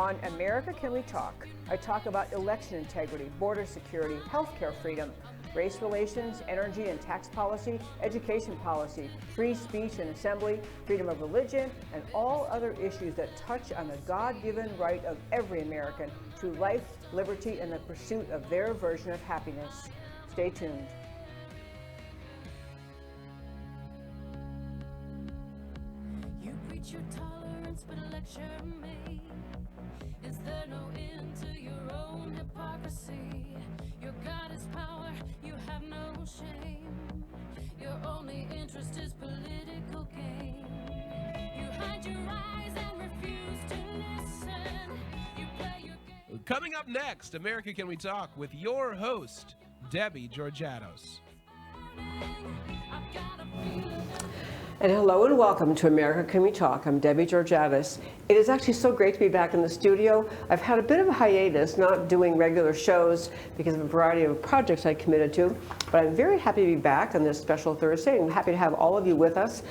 On America Can We Talk, I talk about election integrity, border security, healthcare freedom, race relations, energy and tax policy, education policy, free speech and assembly, freedom of religion, and all other issues that touch on the God-given right of every American to life, liberty, and the pursuit of their version of happiness. Stay tuned. You preach your tolerance, but lecture me. Is there no end to your own hypocrisy? Your God is power, you have no shame. Your only interest is political gain. You hide your eyes and refuse to listen. You play your game. Coming up next, America Can We Talk with your host, Debbie-Georgatos. I've got a feeling. And hello and welcome to America Can We Talk. I'm Debbie-Georgatos. It is actually so great to be back in the studio. I've had a bit of a hiatus, not doing regular shows because of a variety of projects I committed to, but I'm very happy to be back on this special Thursday and happy to have all of you with us.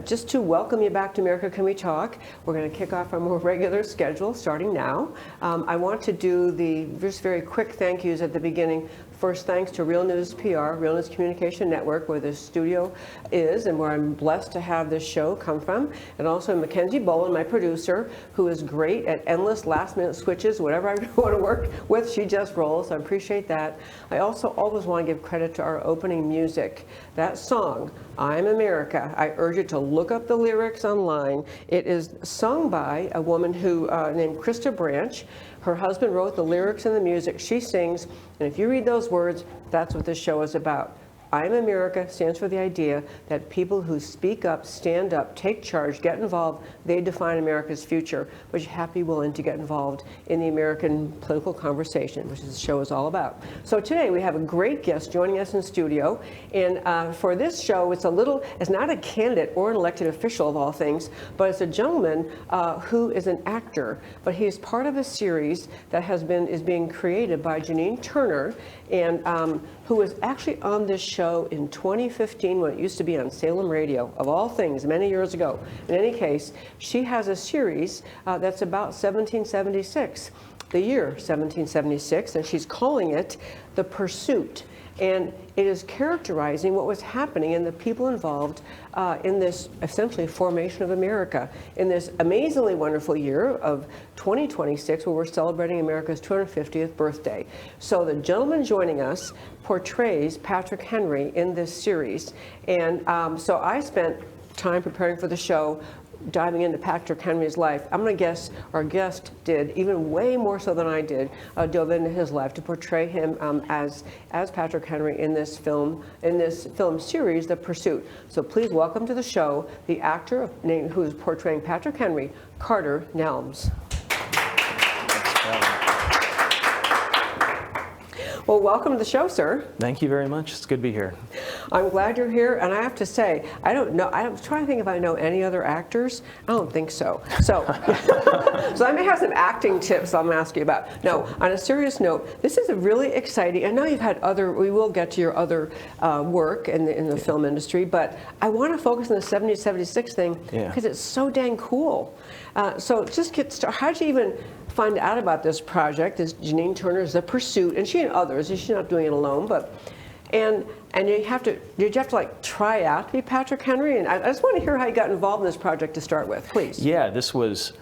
Just to welcome you back to America Can We Talk, we're going to kick off our more regular schedule starting now. I want to do the just very quick thank yous at the beginning. First, thanks to Real News PR, Real News Communication Network, where the studio is and where I'm blessed to have this show come from. And also Mackenzie Boland, my producer, who is great at endless last-minute switches. Whatever I want to work with, she just rolls. I appreciate that. I also always want to give credit to our opening music. That song, I'm America. I urge you to look up the lyrics online. It is sung by a woman who named Krista Branch. Her husband wrote the lyrics and the music. She sings, and if you read those words, that's what this show is about. I'm America stands for the idea that people who speak up, stand up, take charge, get involved, they define America's future, but you have to be willing to get involved in the American political conversation, which this show is all about. So today we have a great guest joining us in studio, and for this show it's not a candidate or an elected official of all things, but it's a gentleman who is an actor, but he is part of a series that is being created by Janine Turner, and who was actually on this show in 2015 when it used to be on Salem Radio, of all things, many years ago. In any case, she has a series that's about 1776, the year 1776, and she's calling it The Pursuit. And it is characterizing what was happening and the people involved in this essentially formation of America in this amazingly wonderful year of 2026, where we're celebrating America's 250th birthday. So the gentleman joining us portrays Patrick Henry in this series. And so I spent time preparing for the show, diving into Patrick Henry's life. I'm going to guess our guest did even way more so than I did, dove into his life to portray him as Patrick Henry in this film series, The Pursuit. So please welcome to the show the actor who is portraying Patrick Henry, Carter Nelms. Well, welcome to the show, sir. Thank you very much. It's good to be here. I'm glad you're here, and I have to say, I don't know, I'm trying to think if I know any other actors. I don't think so. So, so I may have some acting tips I'm going to ask you about. No, on a serious note, this is a really exciting, I know you've had we will get to your other work in the film industry, but I want to focus on the 70-76 thing because it's so dang cool. So just get started. How'd you even find out about this project? This Janine Turner's The Pursuit, and she and others, she's not doing it alone, but and did you have to like try out to be Patrick Henry? And I just want to hear how you got involved in this project to start with, please. Yeah, this was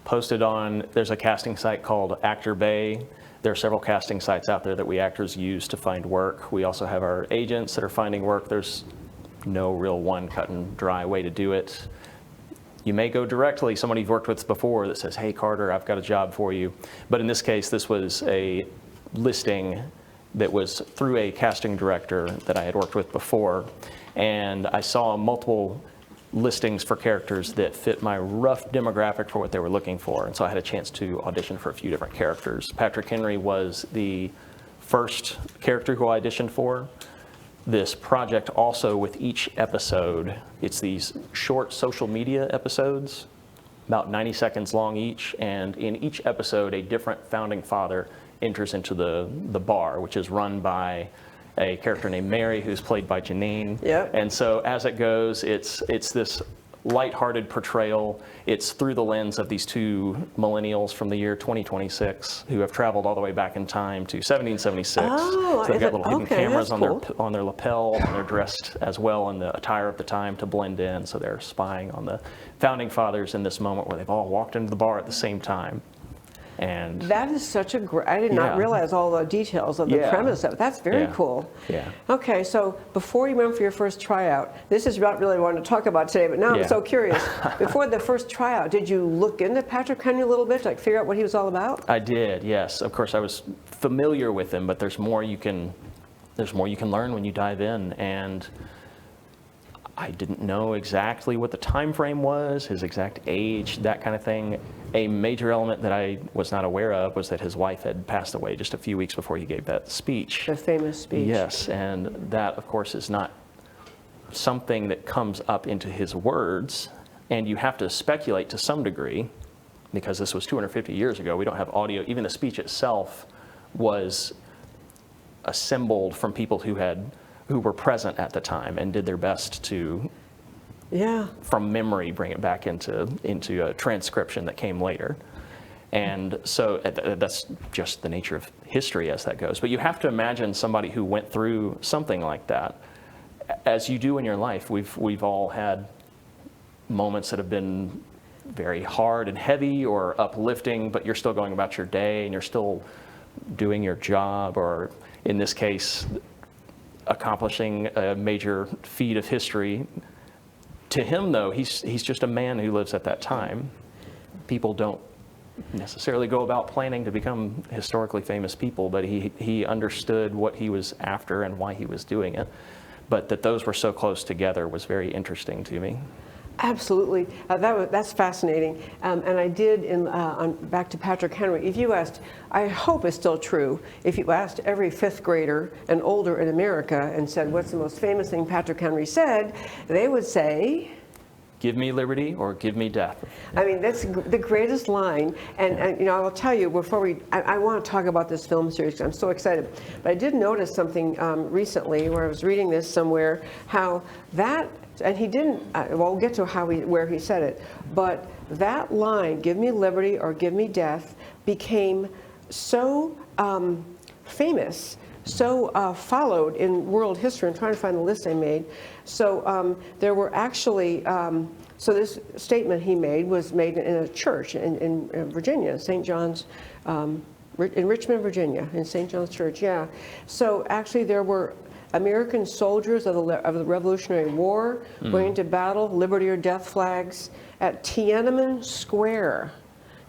posted on, there's a casting site called Actor Bay. There are several casting sites out there that we actors use to find work. We also have our agents that are finding work. There's no real one cut and dry way to do it. You may go directly, somebody you've worked with before that says, hey Carter, I've got a job for you. But in this case, this was a listing that was through a casting director that I had worked with before. And I saw multiple listings for characters that fit my rough demographic for what they were looking for. And so I had a chance to audition for a few different characters. Patrick Henry was the first character who I auditioned for. This project also, with each episode, it's these short social media episodes, about 90 seconds long each, and in each episode a different founding father enters into the bar, which is run by a character named Mary, who's played by Janine. Yep. And so as it goes, it's this lighthearted portrayal. It's through the lens of these two millennials from the year 2026 who have traveled all the way back in time to 1776. Oh, so they've got little hidden okay, cameras that's on their lapel, and they're dressed as well in the attire of the time to blend in. So they're spying on the founding fathers in this moment where they've all walked into the bar at the same time. And that is such a great, I did not Yeah. realize all the details of the Yeah. premise of it. That's very Yeah. cool. Yeah. Okay, so before you went for your first tryout, this is not really what I wanted to talk about today, but now I'm Yeah. so curious. Before the first tryout, did you look into Patrick Henry a little bit to figure out what he was all about? I did, yes. Of course, I was familiar with him, but there's more you can learn when you dive in. And I didn't know exactly what the time frame was, his exact age, that kind of thing. A major element that I was not aware of was that his wife had passed away just a few weeks before he gave that speech. The famous speech. Yes, and that, of course, is not something that comes up into his words, and you have to speculate to some degree, because this was 250 years ago. We don't have audio. Even the speech itself was assembled from people who were present at the time and did their best to, Yeah. from memory, bring it back into a transcription that came later. And so that's just the nature of history as that goes. But you have to imagine somebody who went through something like that. As you do in your life, we've all had moments that have been very hard and heavy or uplifting, but you're still going about your day and you're still doing your job, or in this case, accomplishing a major feat of history. To him, though, he's just a man who lives at that time. People don't necessarily go about planning to become historically famous people, but he understood what he was after and why he was doing it. But that those were so close together was very interesting to me. Absolutely. That's fascinating. And I did, back to Patrick Henry, if you asked, I hope it's still true, if you asked every fifth grader and older in America and said, what's the most famous thing Patrick Henry said, they would say, Give me liberty or give me death. I mean, that's the greatest line. And you know, I will tell you, before I want to talk about this film series, 'cause I'm so excited. But I did notice something recently where I was reading this somewhere, how that, and he didn't, well, we'll get to where he said it, but that line, give me liberty or give me death, became so famous, so followed in world history. I'm trying to find the list I made. So there were actually, so this statement he made was made in a church in Virginia, St. John's, in Richmond, Virginia, in St. John's Church, yeah. So actually there were American soldiers of the Revolutionary War going to battle, liberty or death flags at Tiananmen Square.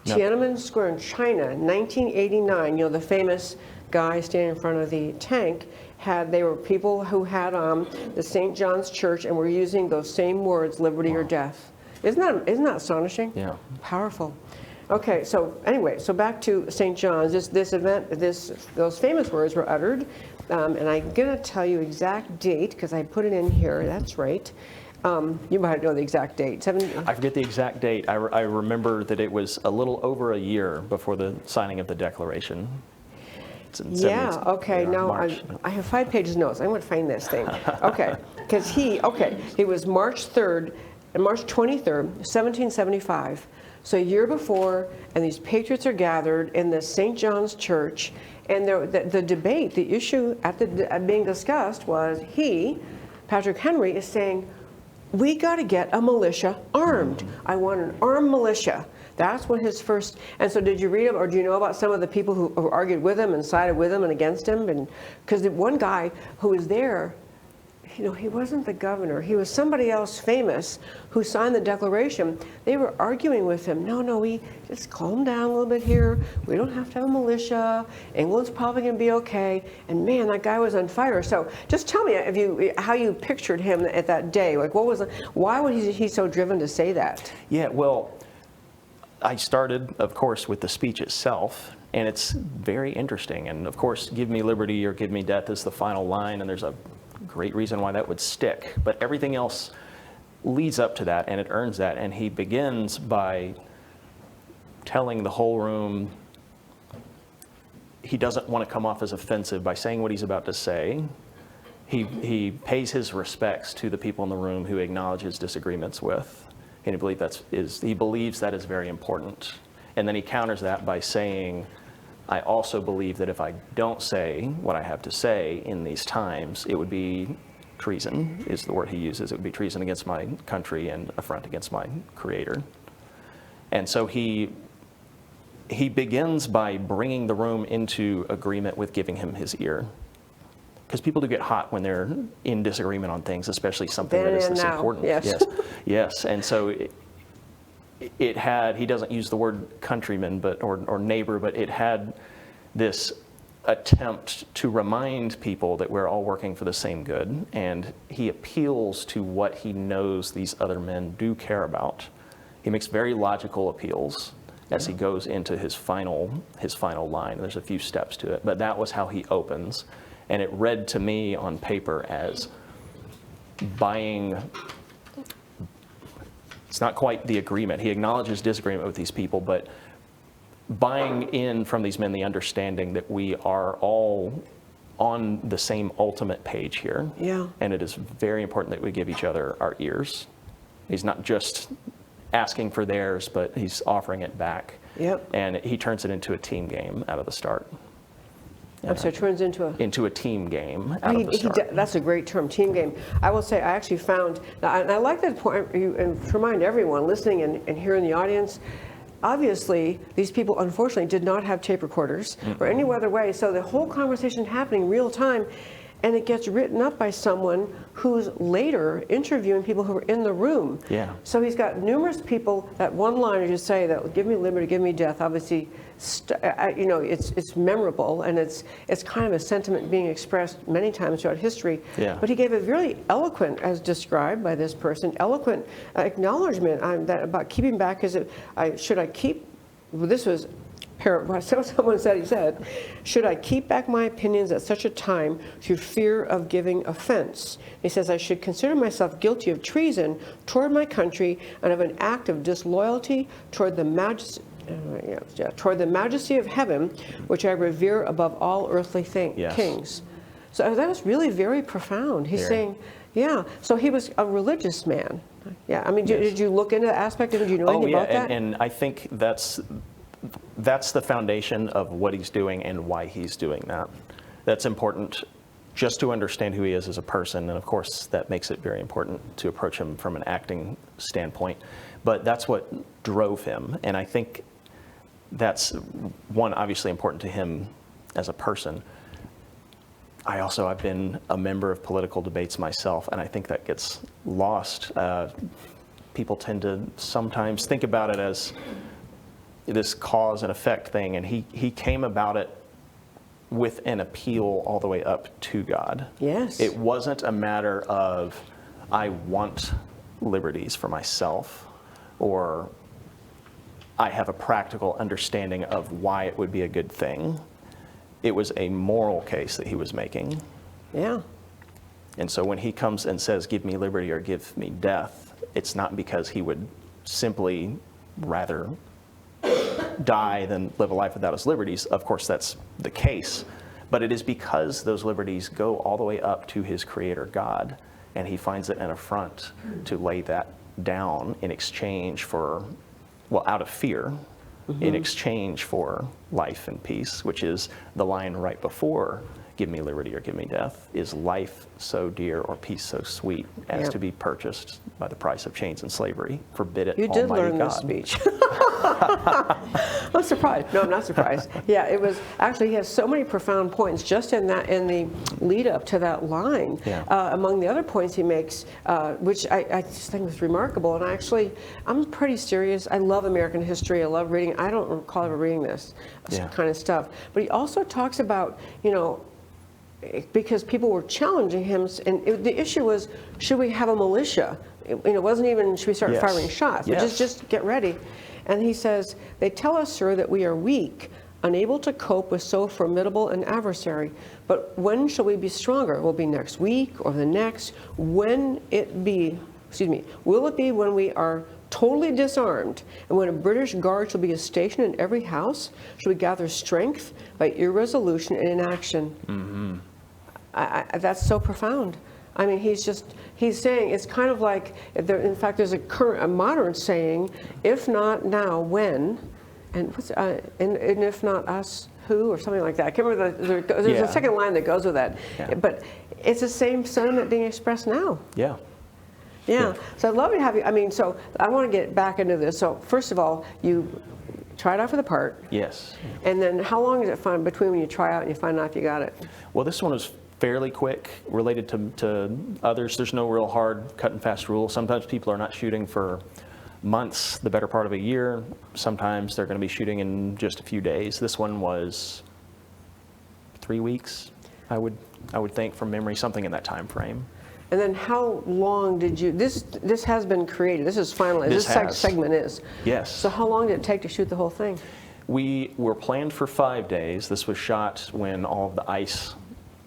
Yep. Tiananmen Square in China, 1989, you know, the famous guy standing in front of the tank, they were people who had the St. John's Church and were using those same words, liberty or death. Isn't that astonishing? Yeah. Powerful. Okay, so anyway, so back to St. John's. This event, those famous words were uttered, and I'm going to tell you exact date because I put it in here. That's right. You might know the exact date. I forget the exact date. I remember that it was a little over a year before the signing of the Declaration. Yeah, okay, now March. I have 5 pages of notes. I'm going to find this thing. Okay, because it was March 23rd, 1775. So a year before, and these patriots are gathered in the St. John's Church, and the debate, the issue being discussed was Patrick Henry, is saying, we got to get a militia armed. I want an armed militia. That's what his first, and so did you read him, or do you know about some of the people who argued with him and sided with him and against him? And because the one guy who was there, you know, he wasn't the governor. He was somebody else famous who signed the Declaration. They were arguing with him. No, we just calm down a little bit here. We don't have to have a militia. England's probably going to be okay. And man, that guy was on fire. So just tell me how you pictured him at that day. Like, why was he so driven to say that? Yeah, well, I started, of course, with the speech itself, and it's very interesting. And of course, give me liberty or give me death is the final line, and there's a great reason why that would stick. But everything else leads up to that, and it earns that. And he begins by telling the whole room he doesn't want to come off as offensive by saying what he's about to say. He pays his respects to the people in the room who he acknowledges disagreements with. And he believes that is very important. And then he counters that by saying, I also believe that if I don't say what I have to say in these times, it would be treason, is the word he uses. It would be treason against my country and affront against my Creator. And so he begins by bringing the room into agreement with giving him his ear. Because people do get hot when they're in disagreement on things, especially something that is this important. Yes. Yes. And so he doesn't use the word countryman or neighbor, but it had this attempt to remind people that we're all working for the same good. And he appeals to what he knows these other men do care about. He makes very logical appeals as he goes into his final line. There's a few steps to it, but that was how he opens. And it read to me on paper as it's not quite the agreement. He acknowledges disagreement with these people, but buying in from these men the understanding that we are all on the same ultimate page here. Yeah. And it is very important that we give each other our ears. He's not just asking for theirs, but he's offering it back. Yep. And he turns it into a team game out of the start. So it turns into a team game out of the start. That's a great term, team game. I will say I actually found, and I like that point, and to remind everyone listening and here in the audience, obviously these people unfortunately did not have tape recorders or any other way, so the whole conversation happening real time, and it gets written up by someone who's later interviewing people who were in the room. Yeah. So he's got numerous people, that one line, as you say, that give me liberty, give me death, obviously, it's memorable, and it's kind of a sentiment being expressed many times throughout history. Yeah. But he gave a really eloquent, as described by this person, eloquent acknowledgement about keeping back. Should I keep? Well, this was. Someone said, he said, should I keep back my opinions at such a time through fear of giving offense? He says, I should consider myself guilty of treason toward my country and of an act of disloyalty toward the majesty of heaven, which I revere above all earthly kings. So that was really very profound. He's saying, yeah, so he was a religious man. Yeah, I mean, did you look into that aspect? Did you know anything about that? And I think that's the foundation of what he's doing and why he's doing that. That's important just to understand who he is as a person, and of course that makes it very important to approach him from an acting standpoint. But that's what drove him, and I think that's one, obviously important to him as a person. I've been a member of political debates myself, and I think that gets lost. People tend to sometimes think about it as this cause and effect thing, and he came about it with an appeal all the way up to God. Yes. It wasn't a matter of, I want liberties for myself, or I have a practical understanding of why it would be a good thing. It was a moral case that he was making. Yeah. And so when he comes and says, give me liberty or give me death, it's not because he would simply rather die than live a life without his liberties. Of course, that's the case. But it is because those liberties go all the way up to his Creator God, and he finds it an affront to lay that down in exchange for, out of fear, in exchange for life and peace, which is the line right before give me liberty or give me death, is life so dear or peace so sweet as to be purchased by the price of chains and slavery. Forbid it, Almighty God. You did learn this speech. I'm surprised. No, I'm not surprised. Yeah, it was actually, he has so many profound points just in the lead up to that line. Yeah. Among the other points he makes, which I just think was remarkable. And I'm pretty serious. I love American history. I love reading. I don't recall ever reading this kind of stuff. But he also talks about, because people were challenging him, and the issue was, should we have a militia? It wasn't even, should we start firing shots? Yes. Just get ready. And he says, they tell us, sir, that we are weak, unable to cope with so formidable an adversary. But when shall we be stronger? Will it be next week or the next? Will it be when we are totally disarmed, and when a British guard shall be stationed in every house? Shall we gather strength by irresolution and inaction? That's so profound. I mean, he's saying, it's kind of like, in fact, there's a modern saying, if not now, when? And if not us, who? Or something like that. I can't remember, there's a second line that goes with that. Yeah. But it's the same sentiment being expressed now. Yeah. Yeah. So I'd love to have you, I mean, so I want to get back into this. So first of all, you tried out for the part. Yes. And then how long is it between when you try out and you find out if you got it? Well, this one was fairly quick. Related to others, there's no real hard cut and fast rule. Sometimes people are not shooting for months, the better part of a year. Sometimes they're going to be shooting in just a few days. This one was 3 weeks, I would think, from memory, something in that time frame. And then how long did you, this has been created, this is finalized, this segment is. Yes. So how long did it take to shoot the whole thing? We were planned for 5 days. This was shot when all of the ice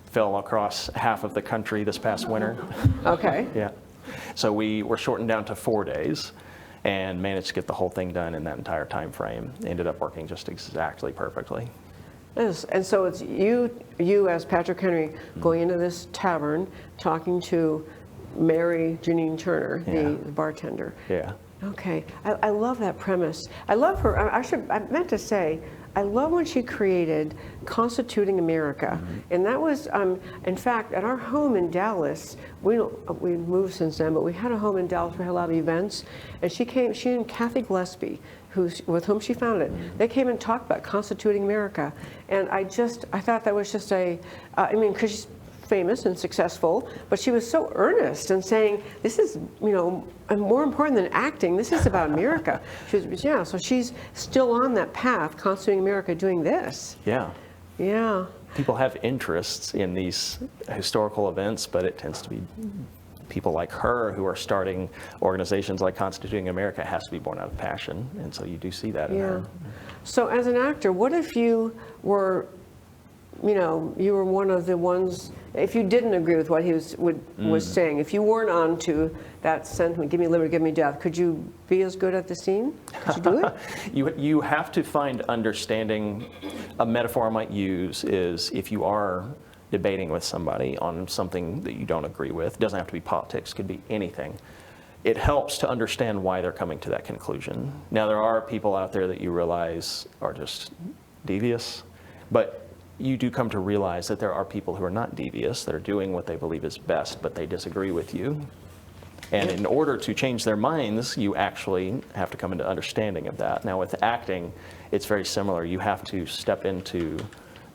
fell across half of the country this past winter. Okay. Yeah. So we were shortened down to 4 days and managed to get the whole thing done in that entire time frame. Ended up working just exactly perfectly. Yes. And so it's you as Patrick Henry going into this tavern, talking to Mary Janine Turner, the bartender. Yeah. Okay. I love that premise. I love her. I meant to say, I love when she created Constituting America. And that was, in fact, at our home in Dallas, we moved since then, but we had a home in Dallas where we had a lot of events. And she and Kathy Gillespie, with whom she founded it, they came and talked about Constituting America. And I thought that was just I mean, because she's famous and successful, but she was so earnest and saying, this is, more important than acting, this is about America. So she's still on that path, Constituting America, doing this. Yeah. Yeah. People have interests in these historical events, but it tends to be people like her who are starting organizations like Constituting America. Has to be born out of passion, and so you do see that in her. So as an actor, what if you were, you were one of the ones, if you didn't agree with what he was saying, if you weren't on to that sentiment, give me liberty, give me death, could you be as good at the scene? Could you do it? You have to find understanding. A metaphor I might use is if you are debating with somebody on something that you don't agree with, it doesn't have to be politics, could be anything. It helps to understand why they're coming to that conclusion. Now, there are people out there that you realize are just devious, but you do come to realize that there are people who are not devious, that are doing what they believe is best, but they disagree with you. And in order to change their minds, you actually have to come into understanding of that. Now, with acting, it's very similar. You have to step into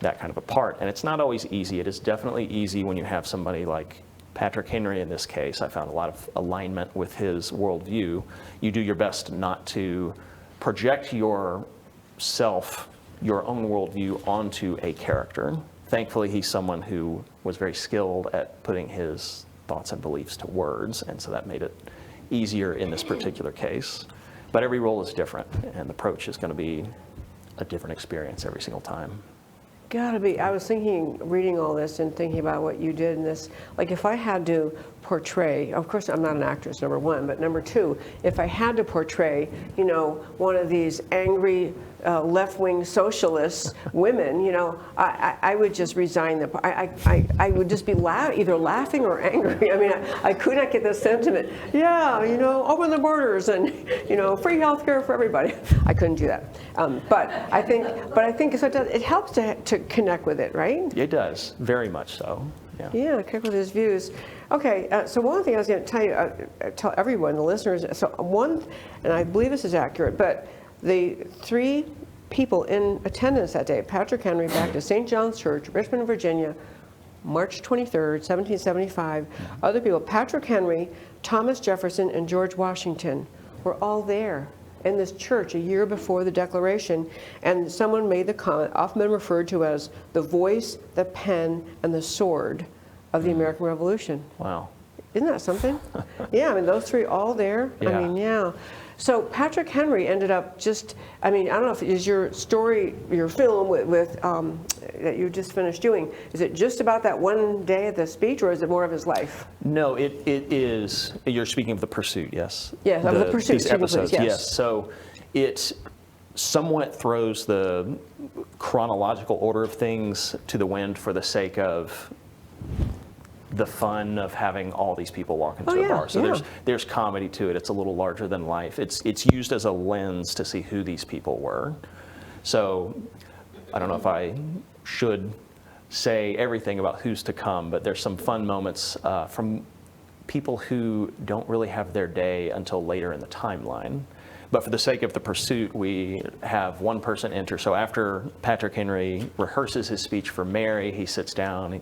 that kind of a part. And it's not always easy. It is definitely easy when you have somebody like Patrick Henry in this case. I found a lot of alignment with his worldview. You do your best not to project yourself, your own worldview, onto a character. Thankfully, he's someone who was very skilled at putting his thoughts and beliefs to words, and so that made it easier in this particular case. But every role is different, and the approach is going to be a different experience every single time. Gotta be. I was thinking, reading all this and thinking about what you did in this, like if I had to portray, of course I'm not an actress, number one, but number two, if I had to portray, one of these angry left-wing socialist women, I would just resign I would just be either laughing or angry. I mean, I could not get the sentiment, open the borders and, free health care for everybody. I couldn't do that. But I think so it helps to connect with it, right? It does, very much so. Yeah, connect with his views. Okay, so one thing I was going to tell you, tell everyone, the listeners, and I believe this is accurate, but the 3 people in attendance that day, Patrick Henry back to St. John's Church, Richmond, Virginia, March 23rd, 1775. Other people, Patrick Henry, Thomas Jefferson, and George Washington, were all there in this church a year before the Declaration. And someone made the comment, often been referred to as the voice, the pen, and the sword of the American Revolution. Wow. Isn't that something? Yeah, I mean, those 3 all there. Yeah. I mean, yeah. So Patrick Henry ended up I don't know if is your story, your film with that you just finished doing, is it just about that one day at the speech, or is it more of his life? No, it is, you're speaking of The Pursuit, yes? Yes, of The Pursuit. These episodes, yes. Yes. So it somewhat throws the chronological order of things to the wind for the sake of the fun of having all these people walk into a bar. So there's comedy to it. It's a little larger than life. It's used as a lens to see who these people were. So I don't know if I should say everything about who's to come, but there's some fun moments from people who don't really have their day until later in the timeline. But for the sake of the pursuit, we have one person enter. So after Patrick Henry rehearses his speech for Mary, he sits down.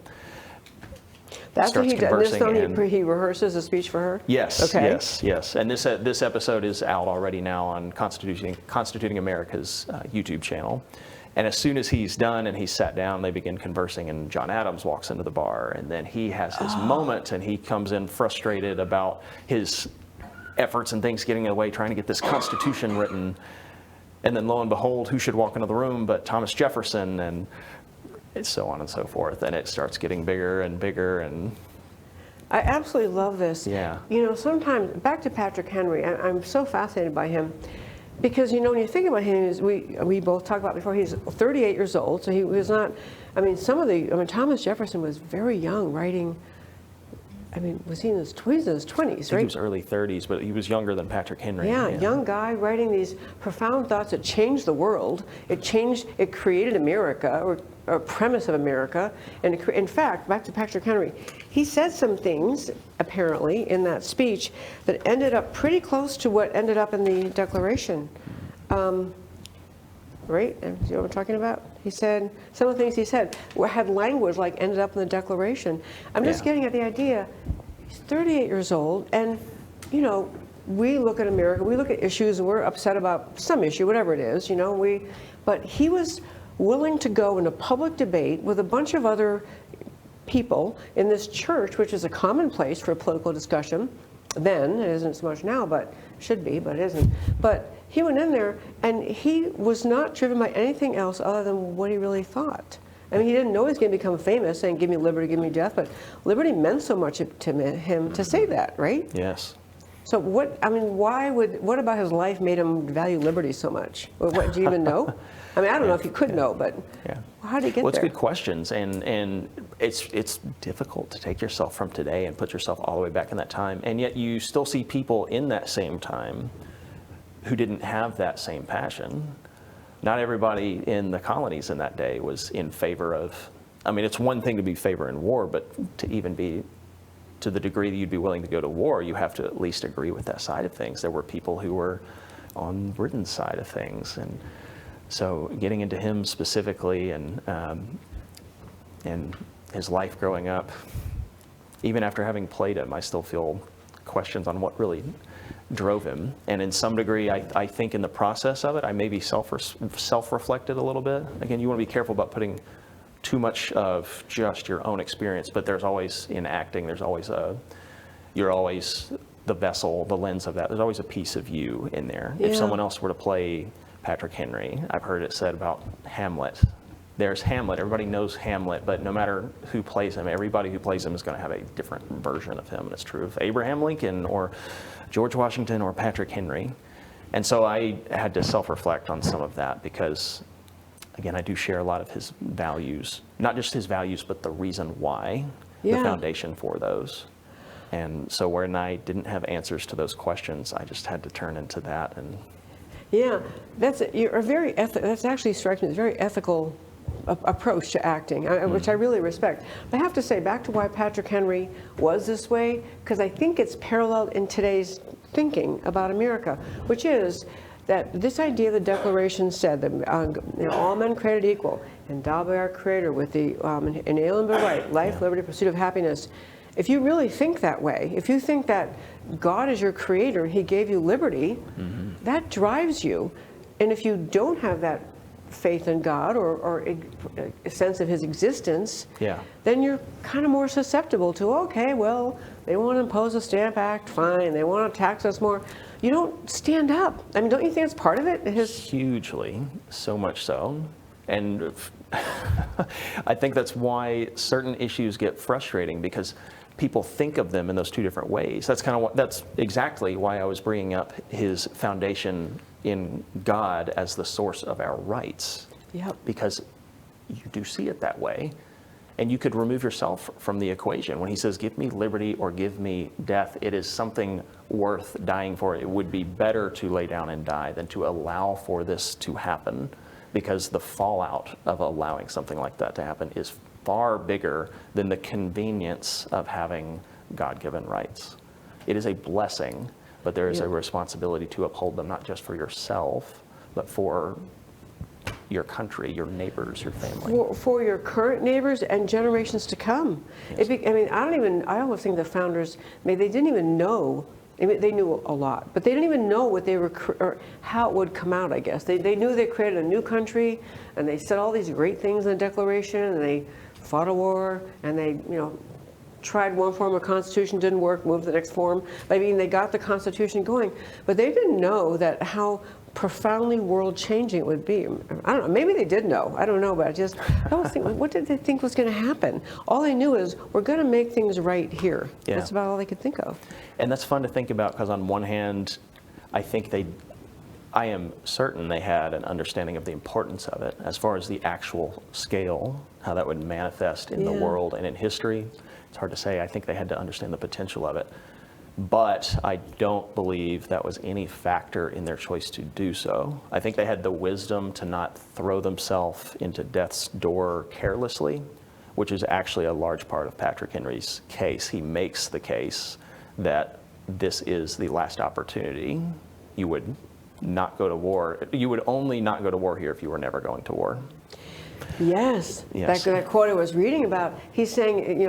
That's what he does. This and he rehearses a speech for her? Yes, okay. yes. And this episode is out already now on Constituting America's YouTube channel. And as soon as he's done and he's sat down, they begin conversing, and John Adams walks into the bar, and then he has his moment, and he comes in frustrated about his efforts and things getting in the way, trying to get this Constitution written. And then lo and behold, who should walk into the room but Thomas Jefferson, and so on and so forth. And it starts getting bigger and bigger. And I absolutely love this. Yeah. You know, sometimes, back to Patrick Henry, I'm so fascinated by him. Because, you know, when you think about him, we both talked about before, he's 38 years old, so he was not, Thomas Jefferson was very young writing, was he in his 20s, I think right? he was early 30s, but he was younger than Patrick Henry. Yeah, young guy writing these profound thoughts that changed the world. It created America, or a premise of America. And in fact, back to Patrick Henry, he said some things, apparently, in that speech that ended up pretty close to what ended up in the Declaration. Right? Do you know what I'm talking about? He said, some of the things he said had language like ended up in the Declaration. I'm just getting at the idea, he's 38 years old, and, you know, we look at America, we look at issues, and we're upset about some issue, whatever it is, you know, but he was willing to go in a public debate with a bunch of other people in this church, which is a common place for political discussion. Then, it isn't so much now, but should be, but it isn't. But he went in there, and he was not driven by anything else other than what he really thought. I mean, he didn't know he was going to become famous, saying, "Give me liberty, give me death," but liberty meant so much to him to say that, right? Yes. So what about his life made him value liberty so much? What do you even know? I mean, I don't know if you could know, but how did he get there? Well, it's good questions, and it's difficult to take yourself from today and put yourself all the way back in that time, and yet you still see people in that same time who didn't have that same passion. Not everybody in the colonies in that day was in favor of, it's one thing to be favor in war, but to even be to the degree that you'd be willing to go to war, you have to at least agree with that side of things. There were people who were on Britain's side of things, and so getting into him specifically and his life growing up, even after having played him, I still feel questions on what really drove him. And in some degree, I think in the process of it, I maybe self-reflected a little bit. Again, you want to be careful about putting too much of just your own experience, but there's always, in acting, you're always the vessel, the lens of that. There's always a piece of you in there. Yeah. If someone else were to play Patrick Henry, I've heard it said about Hamlet. There's Hamlet, everybody knows Hamlet, but no matter who plays him, everybody who plays him is going to have a different version of him. And it's true of Abraham Lincoln or George Washington or Patrick Henry. And so I had to self-reflect on some of that because, again, I do share a lot of his values, not just his values, but the reason why, the foundation for those. And so when I didn't have answers to those questions, I just had to turn into that. And yeah, that actually strikes me as a very ethical approach to acting, which I really respect. But I have to say, back to why Patrick Henry was this way, because I think it's paralleled in today's thinking about America, which is that this idea of the Declaration said that all men created equal, endowed by our Creator with the inalienable right, life, liberty, pursuit of happiness. If you really think that way, if you think that God is your Creator, He gave you liberty, that drives you. And if you don't have that faith in God or a sense of His existence, then you're kind of more susceptible to, okay, well, they want to impose a Stamp Act, fine. They want to tax us more. You don't stand up. I mean, don't you think it's part of it? Hugely, so much so. And I think that's why certain issues get frustrating, because people think of them in those two different ways. That's exactly why I was bringing up his foundation in God as the source of our rights. Yep. Because you do see it that way. And you could remove yourself from the equation. When he says, give me liberty or give me death, it is something worth dying for. It would be better to lay down and die than to allow for this to happen, because the fallout of allowing something like that to happen is far bigger than the convenience of having God-given rights. It is a blessing, but there is a responsibility to uphold them, not just for yourself, but for your country, your neighbors, your family. For your current neighbors and generations to come. Yes. I always think the founders, they didn't even know. They knew a lot, but they didn't even know what they were, or how it would come out, I guess. They knew they created a new country, and they said all these great things in the Declaration, and they fought a war, and they, tried one form of Constitution, didn't work, moved to the next form. They got the Constitution going, but they didn't know that how profoundly world-changing it would be. I don't know, maybe they did know, I don't know, but I always think, what did they think was going to happen? All they knew is, we're going to make things right here. Yeah. That's about all they could think of. And that's fun to think about, because on one hand, I am certain they had an understanding of the importance of it, as far as the actual scale, how that would manifest in the world and in history. It's hard to say. I think they had to understand the potential of it. But I don't believe that was any factor in their choice to do so. I think they had the wisdom to not throw themselves into death's door carelessly, which is actually a large part of Patrick Henry's case. He makes the case that this is the last opportunity. You would not go to war. You would only not go to war here if you were never going to war. Yes. Yes. That quote I was reading about, he's saying,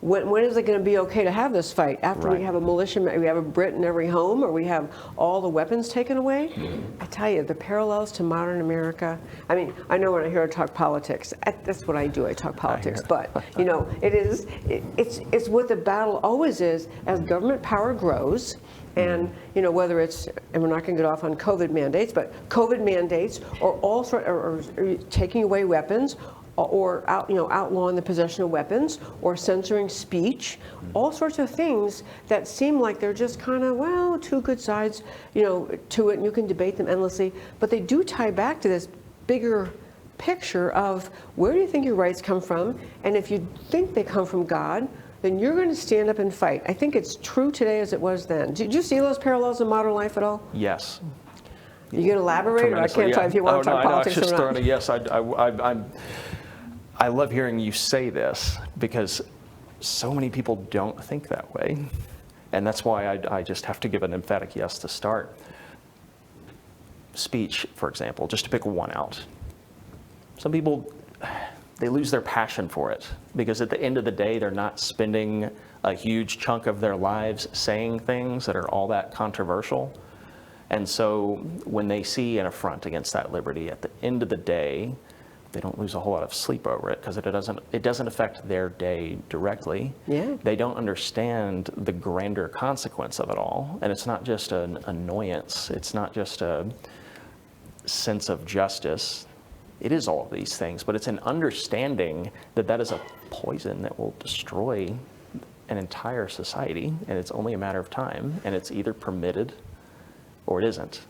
when is it going to be okay to have this fight? After we have a militia, we have a Brit in every home, or we have all the weapons taken away? I tell you, the parallels to modern America, I know when I hear her talk politics, that's what I do, I talk politics, but, it's what the battle always is, as government power grows. And whether it's, and we're not going to get off on COVID mandates, but COVID mandates, or all sort, or taking away weapons, or outlawing the possession of weapons, or censoring speech, all sorts of things that seem like they're just kind of, two good sides, to it, and you can debate them endlessly, but they do tie back to this bigger picture of, where do you think your rights come from? And if you think they come from God, then you're going to stand up and fight. I think it's true today as it was then. Did you see those parallels in modern life at all? Yes. You can elaborate, or I can't talk if you want to talk politics or not. Yes, I love hearing you say this, because so many people don't think that way. And that's why I just have to give an emphatic yes to start. Speech, for example, just to pick one out. Some people, they lose their passion for it, because at the end of the day, they're not spending a huge chunk of their lives saying things that are all that controversial. And so when they see an affront against that liberty, at the end of the day, they don't lose a whole lot of sleep over it, because it doesn't affect their day directly. Yeah. They don't understand the grander consequence of it all. And it's not just an annoyance. It's not just a sense of justice. It is all of these things, but it's an understanding that that is a poison that will destroy an entire society, and it's only a matter of time, and it's either permitted or it isn't.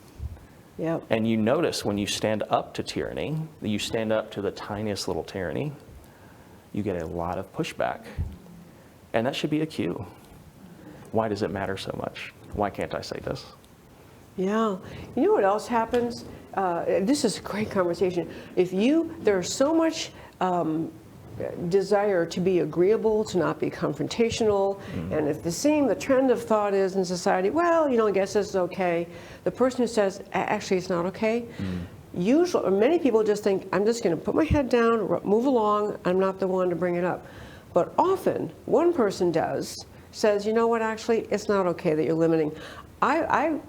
Yep. And you notice when you stand up to tyranny, you stand up to the tiniest little tyranny, you get a lot of pushback. And that should be a cue. Why does it matter so much? Why can't I say this? Yeah. You know what else happens? This is a great conversation. There's so much desire to be agreeable, to not be confrontational, and if the trend of thought is in society, I guess this is okay. The person who says, actually it's not okay, usually, many people just think, I'm just going to put my head down, move along, I'm not the one to bring it up. But often, one person says, you know what, actually, it's not okay that you're limiting. I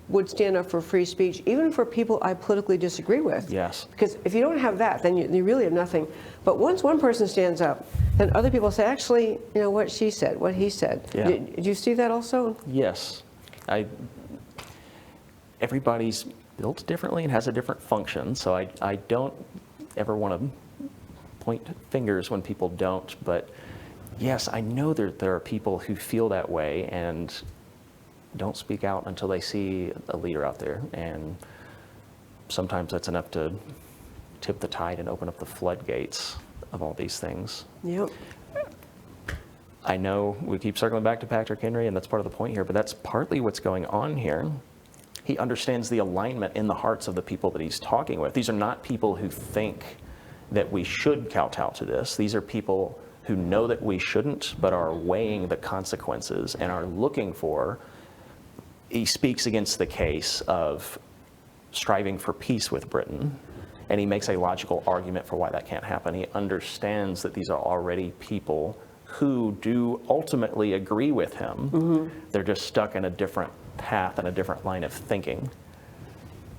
would stand up for free speech, even for people I politically disagree with. Yes. Because if you don't have that, then you really have nothing. But once one person stands up, then other people say, actually, what she said, what he said. Yeah. Did you see that also? Yes. Everybody's built differently and has a different function, so I don't ever want to point fingers when people don't, but yes, I know there are people who feel that way and don't speak out until they see a leader out there, and sometimes that's enough to tip the tide and open up the floodgates of all these things. Yep. I know we keep circling back to Patrick Henry, and that's part of the point here, but that's partly what's going on here. He understands the alignment in the hearts of the people that he's talking with. These are not people who think that we should kowtow to this. These are people who know that we shouldn't, but are weighing the consequences and are looking for. He speaks against the case of striving for peace with Britain, and he makes a logical argument for why that can't happen. He understands that these are already people who do ultimately agree with him. They're just stuck in a different path and a different line of thinking.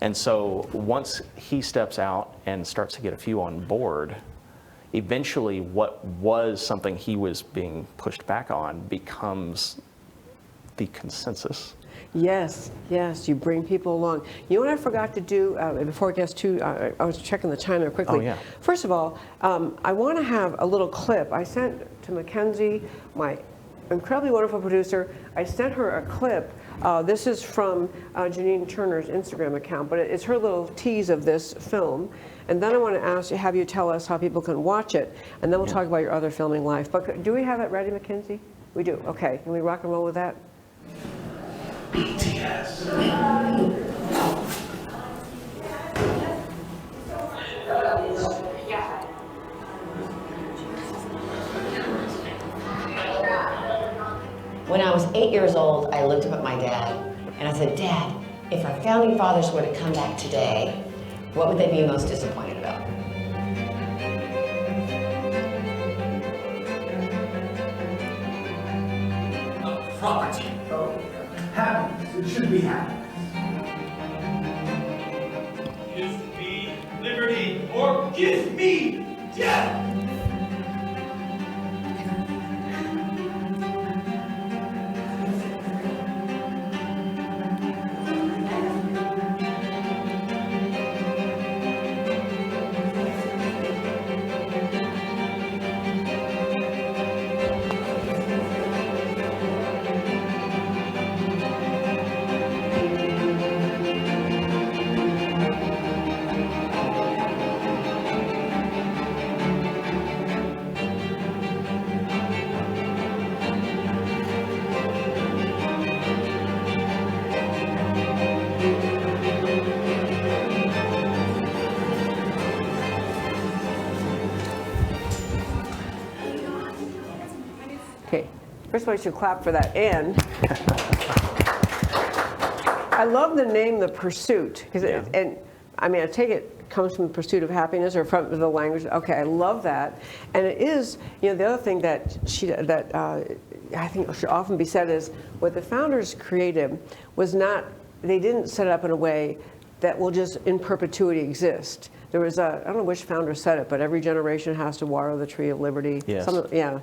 And so once he steps out and starts to get a few on board, eventually what was something he was being pushed back on becomes the consensus. Yes, yes, you bring people along. You know what I forgot to do before it gets too, I was checking the timer quickly. Oh, yeah. First of all, I want to have a little clip. I sent to Mackenzie, my incredibly wonderful producer, I sent her a clip. This is from Janine Turner's Instagram account, but it's her little tease of this film. And then I want to have you tell us how people can watch it, and then we'll talk about your other filming life. But do we have it ready, Mackenzie? We do, okay. Can we rock and roll with that? BTS. When I was 8 years old, I looked up at my dad and I said, Dad, if our founding fathers were to come back today, what would they be most disappointed about? Property. Happiness. It should be happiness. Give me liberty or give me death. Okay, first of all, you should clap for that. And I love the name, The Pursuit, because and I mean, I take it comes from the pursuit of happiness or from the language. Okay, I love that. And it is, you know, the other thing that I think should often be said is what the founders created was not, they didn't set it up in a way that will just in perpetuity exist. There was I don't know which founder said it, but every generation has to water the tree of liberty. Yes. Yeah.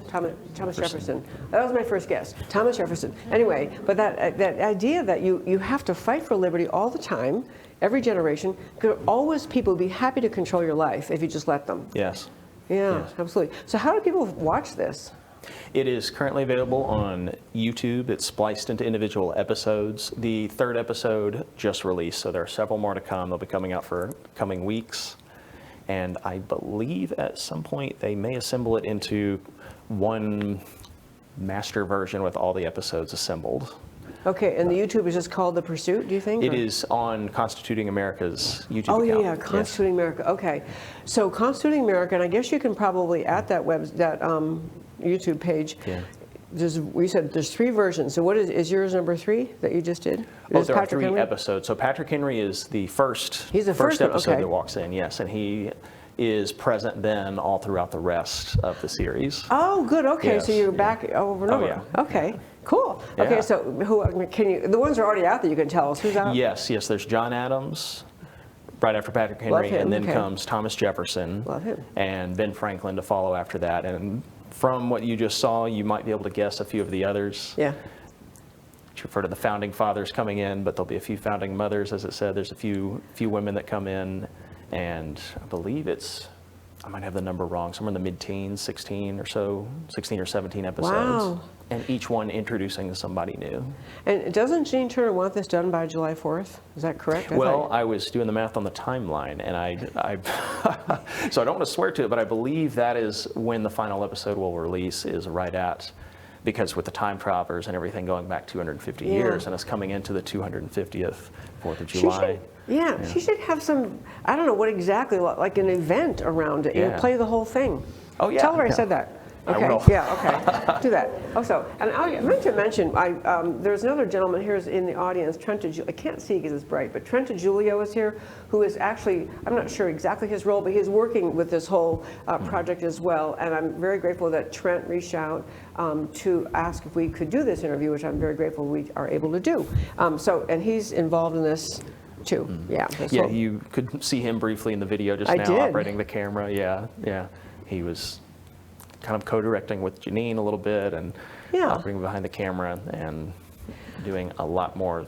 Thomas Jefferson. That was my first guess. Thomas Jefferson. Anyway, but that idea that you have to fight for liberty all the time, every generation, could always people be happy to control your life if you just let them. Yes. Yeah, Yes. absolutely. So how do people watch this? It is currently available on YouTube. It's spliced into individual episodes. The third episode just released, so there are several more to come. They'll be coming out for coming weeks. And I believe at some point they may assemble it into one master version with all the episodes assembled. Okay, and the YouTube is just called The Pursuit, do you think? It or? is on Constituting America's YouTube Oh, account. yeah, Constituting America. Okay. So Constituting America, and I guess you can probably, at that YouTube page, Yeah. we said there's 3 versions. So what is yours number 3 that you just did? Oh, Is there are Patrick 3 Henry? episodes. So Patrick Henry is the first, He's the first one, episode okay. that walks in, yes. And he is present then all throughout the rest of the series. Oh, good. Okay, so Yes, you're yeah. back over and Oh, over. yeah. Okay, cool. Yeah. Okay, so who can you? The ones that are already out there. You can tell us who's out. Yes, there's John Adams right after Patrick Henry, him, and then okay. comes Thomas Jefferson Love him. and Ben Franklin to follow after that. And from what you just saw, you might be able to guess a few of the others. Yeah. Which refer to the founding fathers coming in, but there'll be a few founding mothers, as it said. There's a few women that come in, and I believe it's I might have the number wrong, somewhere in the mid-teens, 16 or so, 16 or 17 episodes. Wow. And each one introducing somebody new. And doesn't Gene Turner want this done by July 4th? Is that correct? Well, I was doing the math on the timeline, and I so I don't want to swear to it, but I believe that is when the final episode will release, is right at, because with the time travelers and everything going back 250 years, and us coming into the 250th 4th of July. She should have some, I don't know what exactly, like an event around it. You know, play the whole thing. Oh, yeah. Tell her I said that. Okay. I will. Yeah, okay. Do that. Also, and I meant to mention, there's another gentleman here in the audience, I can't see because it's bright, but Trent DiGiulio is here, who is actually, I'm not sure exactly his role, but he's working with this whole project as well. And I'm very grateful that Trent reached out to ask if we could do this interview, which I'm very grateful we are able to do. And he's involved in this too. Yeah. Yeah, you could see him briefly in the video just now, operating the camera. Yeah. He was kind of co-directing with Janine a little bit and operating behind the camera and doing a lot more.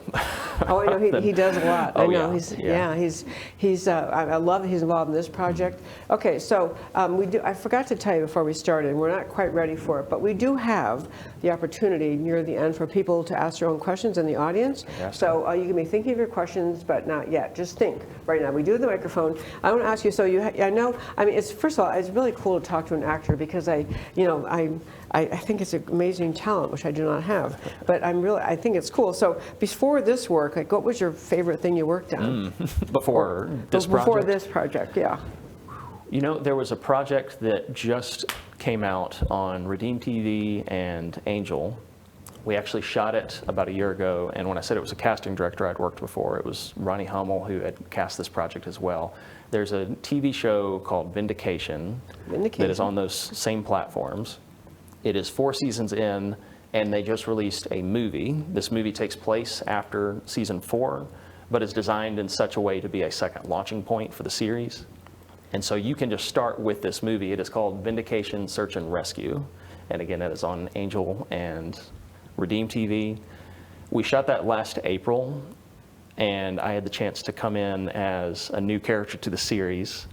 Oh, I know he does a lot. Oh, I know yeah. he's I love that he's involved in this project. Okay, so I forgot to tell you before we started, and we're not quite ready for it, but we do have the opportunity near the end for people to ask their own questions in the audience. So you can be thinking of your questions, but not yet. Just think right now. We do have the microphone. I want to ask you. So I know. I mean, first of all, it's really cool to talk to an actor because I think it's an amazing talent, which I do not have. But I think it's cool. So before this work, like, what was your favorite thing you worked on? Before this project? Before this project, yeah. You know, there was a project that just came out on Redeem TV and Angel. We actually shot it about a year ago, and when I said it was a casting director I'd worked before, it was Ronnie Hummel who had cast this project as well. There's a TV show called Vindication that is on those same platforms. It is 4 seasons in, and they just released a movie. This movie takes place after season 4, but is designed in such a way to be a second launching point for the series. And so you can just start with this movie. It is called Vindication Search and Rescue. And again, that is on Angel and Redeem TV. We shot that last April, and I had the chance to come in as a new character to the series.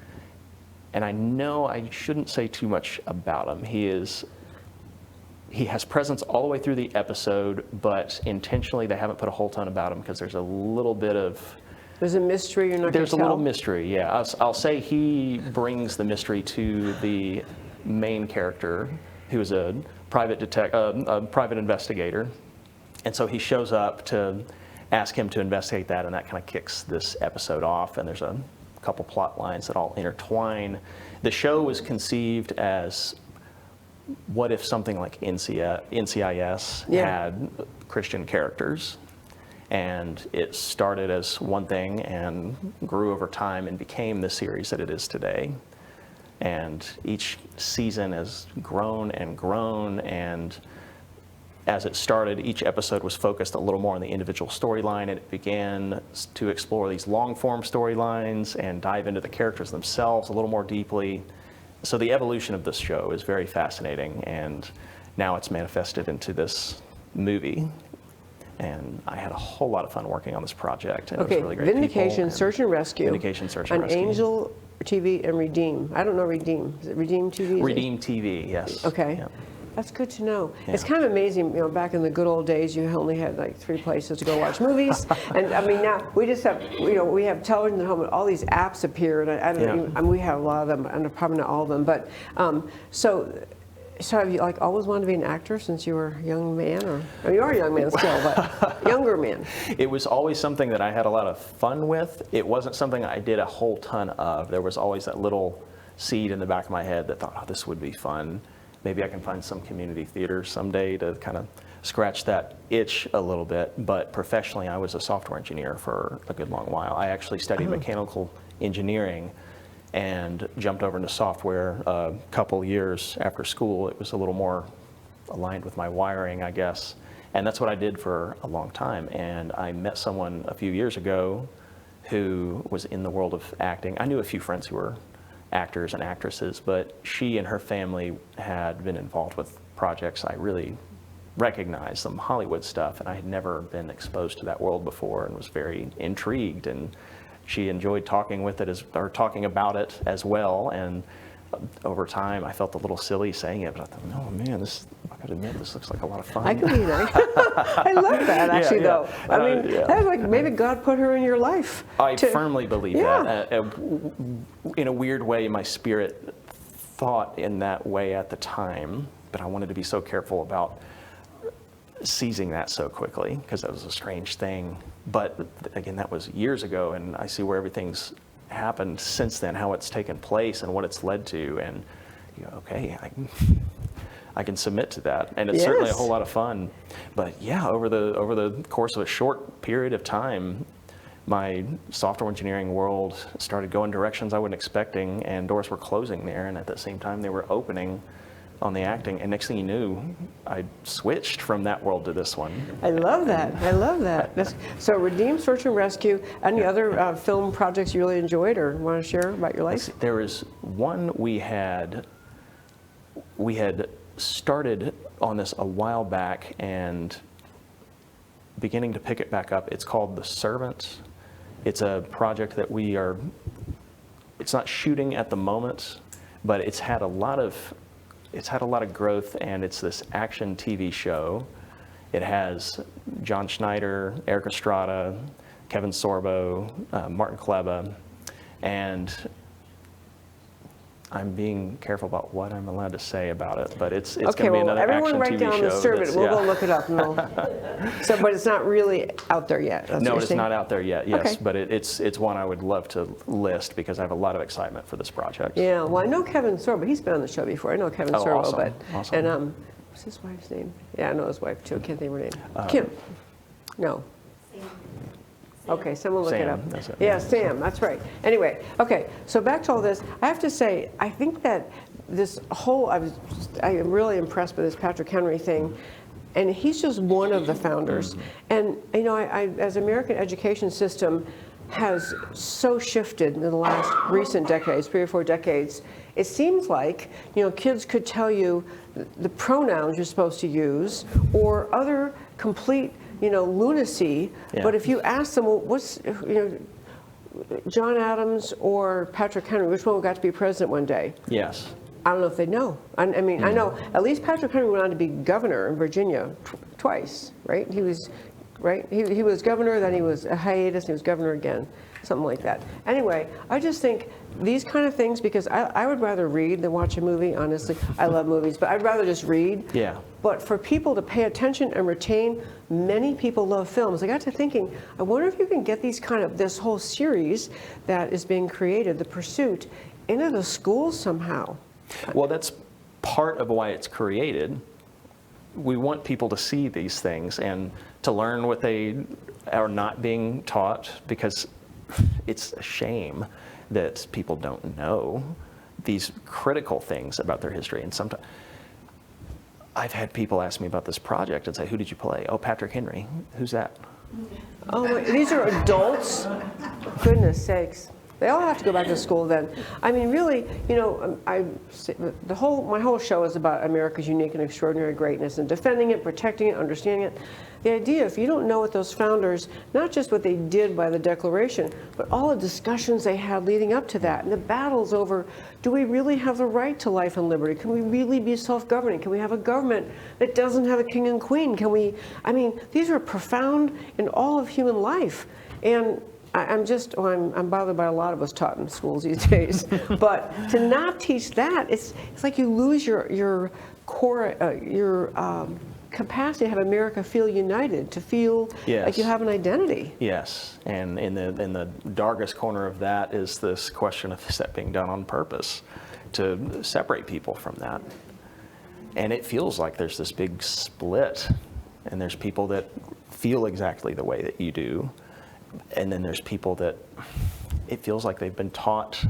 And I know I shouldn't say too much about him. He has presence all the way through the episode, but intentionally they haven't put a whole ton about him because there's a little bit of... There's a mystery you're not going to tell? There's a little mystery, yeah. I'll say he brings the mystery to the main character, who is a private investigator. And so he shows up to ask him to investigate that, and that kind of kicks this episode off, and there's a couple plot lines that all intertwine. The show was conceived as, what if something like NCIS had Christian characters? And it started as one thing and grew over time and became the series that it is today. And each season has grown and grown, and as it started, each episode was focused a little more on the individual storyline, and it began to explore these long-form storylines and dive into the characters themselves a little more deeply. So the evolution of this show is very fascinating, and now it's manifested into this movie. And I had a whole lot of fun working on this project, and it was really great. Vindication, Search and Rescue. Vindication, Search and Rescue. On Angel TV and Redeem. I don't know Redeem. Is it Redeem TV? Redeem TV, yes. Okay. Yep. That's good to know. Yeah. It's kind of amazing, back in the good old days, you only had like 3 places to go watch movies. And I mean, now we just have, we have television at home, and all these apps appear, and I don't even, I mean, we have a lot of them, and probably not all of them, but so have you like always wanted to be an actor since you were a young man, or I mean, you are a young man still, but younger man? It was always something that I had a lot of fun with. It wasn't something I did a whole ton of. There was always that little seed in the back of my head that thought, oh, this would be fun. Maybe I can find some community theater someday to kind of scratch that itch a little bit. But professionally, I was a software engineer for a good long while. I actually studied mechanical engineering and jumped over into software a couple years after school. It was a little more aligned with my wiring, I guess. And that's what I did for a long time. And I met someone a few years ago who was in the world of acting. I knew a few friends who were actors and actresses, but she and her family had been involved with projects I really recognized, some Hollywood stuff, and I had never been exposed to that world before and was very intrigued. And she enjoyed talking about it as well, and over time, I felt a little silly saying it, but I thought, no, man, I gotta admit, this looks like a lot of fun. I can be nice. I love that, actually, though. I mean, that's like maybe God put her in your life. I firmly believe that. In a weird way, my spirit thought in that way at the time, but I wanted to be so careful about seizing that so quickly, because that was a strange thing. But again, that was years ago, and I see where everything's happened since then, how it's taken place and what it's led to, and okay, I can submit to that, and it's certainly a whole lot of fun. But yeah, over the course of a short period of time, my software engineering world started going directions I wasn't expecting, and doors were closing there, and at the same time they were opening on the acting, and next thing you knew, I switched from that world to this one. I love that. I love that. So Redeem, Search and Rescue. Any other film projects you really enjoyed or want to share about your life? There was one we had started on this a while back and beginning to pick it back up. It's called The Servant. It's a project that it's not shooting at the moment, but it's had a lot of growth, and it's this action TV show. It has John Schneider, Eric Estrada, Kevin Sorbo, Martin Kleba, and I'm being careful about what I'm allowed to say about it, but it's going to be another action TV show. Everyone write down The Servant. We'll go look it up. But it's not really out there yet. No, it's not out there yet, yes. Okay. But it's one I would love to list because I have a lot of excitement for this project. Yeah, well, I know Kevin Sorbo. He's been on the show before. I know Kevin Sorbo. Awesome. Awesome. And what's his wife's name? Yeah, I know his wife, too. I can't think of her name. Kim. No. Okay, someone look it up. That's it. Yeah, Sam, that's right. Anyway, okay, so back to all this. I have to say, I think that this whole, I am really impressed with this Patrick Henry thing, and he's just one of the founders. And, as American education system has so shifted in the last recent decades, 3 or 4 decades, it seems like, kids could tell you the pronouns you're supposed to use or other complete lunacy, but if you ask them, well, what's, John Adams or Patrick Henry, which one got to be president one day? Yes. I don't know if they know. I mean, I know at least Patrick Henry went on to be governor in Virginia twice, right? He was governor, then he was a hiatus, and he was governor again, something like that. Anyway, I just think these kind of things, because I would rather read than watch a movie, honestly. I love movies, but I'd rather just read. Yeah. But for people to pay attention and retain, many people love films. I got to thinking, I wonder if you can get this whole series that is being created, The Pursuit, into the schools somehow. Well, that's part of why it's created. We want people to see these things and to learn what they are not being taught, because it's a shame that people don't know these critical things about their history. And sometimes I've had people ask me about this project and say, who did you play? Oh, Patrick Henry. Who's that? Oh, these are adults? Goodness sakes. They all have to go back to school then. I mean, really, my whole show is about America's unique and extraordinary greatness and defending it, protecting it, understanding it. The idea, if you don't know what those founders, not just what they did by the Declaration, but all the discussions they had leading up to that, and the battles over, do we really have the right to life and liberty? Can we really be self-governing? Can we have a government that doesn't have a king and queen? These are profound in all of human life. And I'm bothered by a lot of what's taught in schools these days. But to not teach that, it's like you lose your core, capacity to have America feel united, to feel like you have an identity. Yes, and in the darkest corner of that is this question of, is that being done on purpose to separate people from that? And it feels like there's this big split, and there's people that feel exactly the way that you do. And then there's people that it feels like they've been taught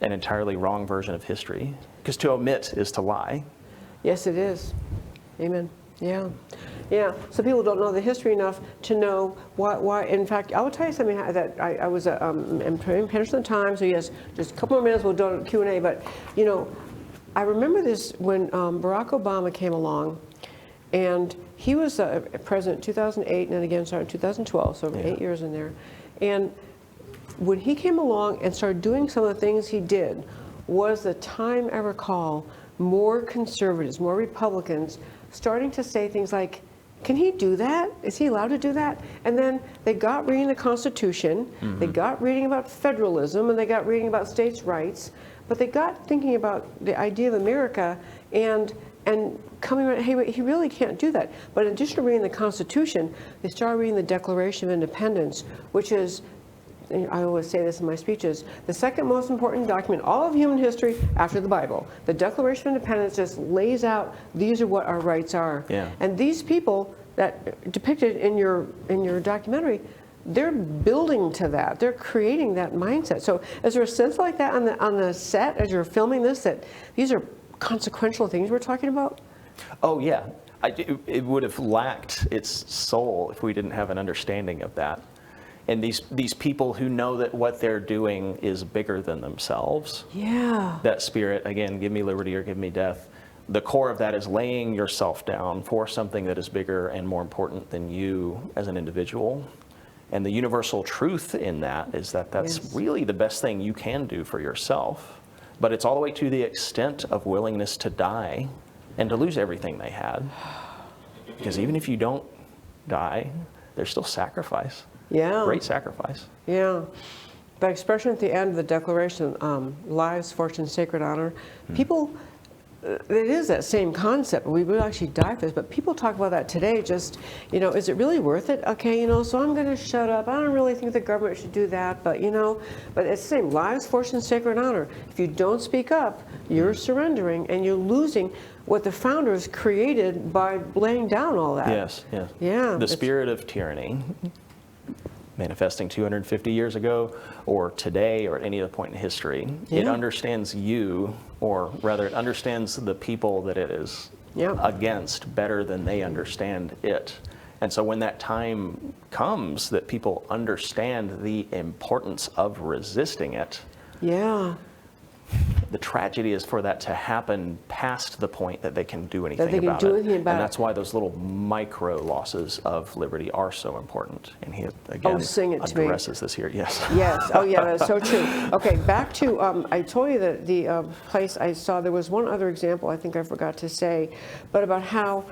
an entirely wrong version of history. Because to omit is to lie. Yes, it is. Amen. Yeah. Yeah. So people don't know the history enough to know why. In fact, I will tell you something that I was in Henderson Times, so yes, just a couple more minutes, we'll do Q&A. But, I remember this when Barack Obama came along, and he was president in 2008 and then again started in 2012, so 8 years in there. And when he came along and started doing some of the things he did, was the time I recall more conservatives, more Republicans starting to say things like, can he do that? Is he allowed to do that? And then they got reading the Constitution, they got reading about federalism, and they got reading about states' rights, but they got thinking about the idea of America and coming around, hey, wait, he really can't do that. But in addition to reading the Constitution, they started reading the Declaration of Independence, which is, I always say this in my speeches, the second most important document in all of human history after the Bible. The Declaration of Independence just lays out, these are what our rights are. Yeah. And these people that depicted in your documentary, they're building to that. They're creating that mindset. So is there a sense like that on the set as you're filming this, that these are consequential things we're talking about? Oh, yeah. It would have lacked its soul if we didn't have an understanding of that. And these people who know that what they're doing is bigger than themselves. Yeah. That spirit, again, give me liberty or give me death. The core of that is laying yourself down for something that is bigger and more important than you as an individual. And the universal truth in that is that that's Yes. really the best thing you can do for yourself. But it's all the way to the extent of willingness to die and to lose everything they had. Because even if you don't die, there's still sacrifice. Yeah. Great sacrifice. Yeah. That expression at the end of the Declaration, lives, fortune, sacred honor, people, it is that same concept. We would actually die for this, but people talk about that today. Just, is it really worth it? Okay, so I'm going to shut up. I don't really think the government should do that, but but it's the same. Lives, fortune, sacred honor. If you don't speak up, you're surrendering and you're losing what the founders created by laying down all that. Yes, yes. Yeah. The spirit of tyranny, manifesting 250 years ago or today or at any other point in history, it Yeah. understands you, or rather it understands the people that it is Yeah. against better than they understand it. And so when that time comes that people understand the importance of resisting it, Yeah. the tragedy is for that to happen past the point that they can do anything they can about do it. anything about And it. that's why those little micro losses of liberty are so important. And he, again, sing it to me. addresses this here. Yes. Yes. Oh, yeah, that's so true. Okay, back to, I told you that the place I saw, there was one other example I think I forgot to say, but about how,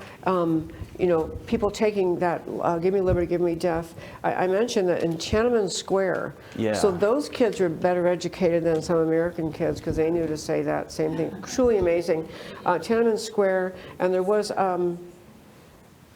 people taking that, give me liberty, give me death. I mentioned that in Tiananmen Square. Yeah. So those kids were better educated than some American kids because they knew to say that same thing. Truly amazing. Tiananmen Square, and there was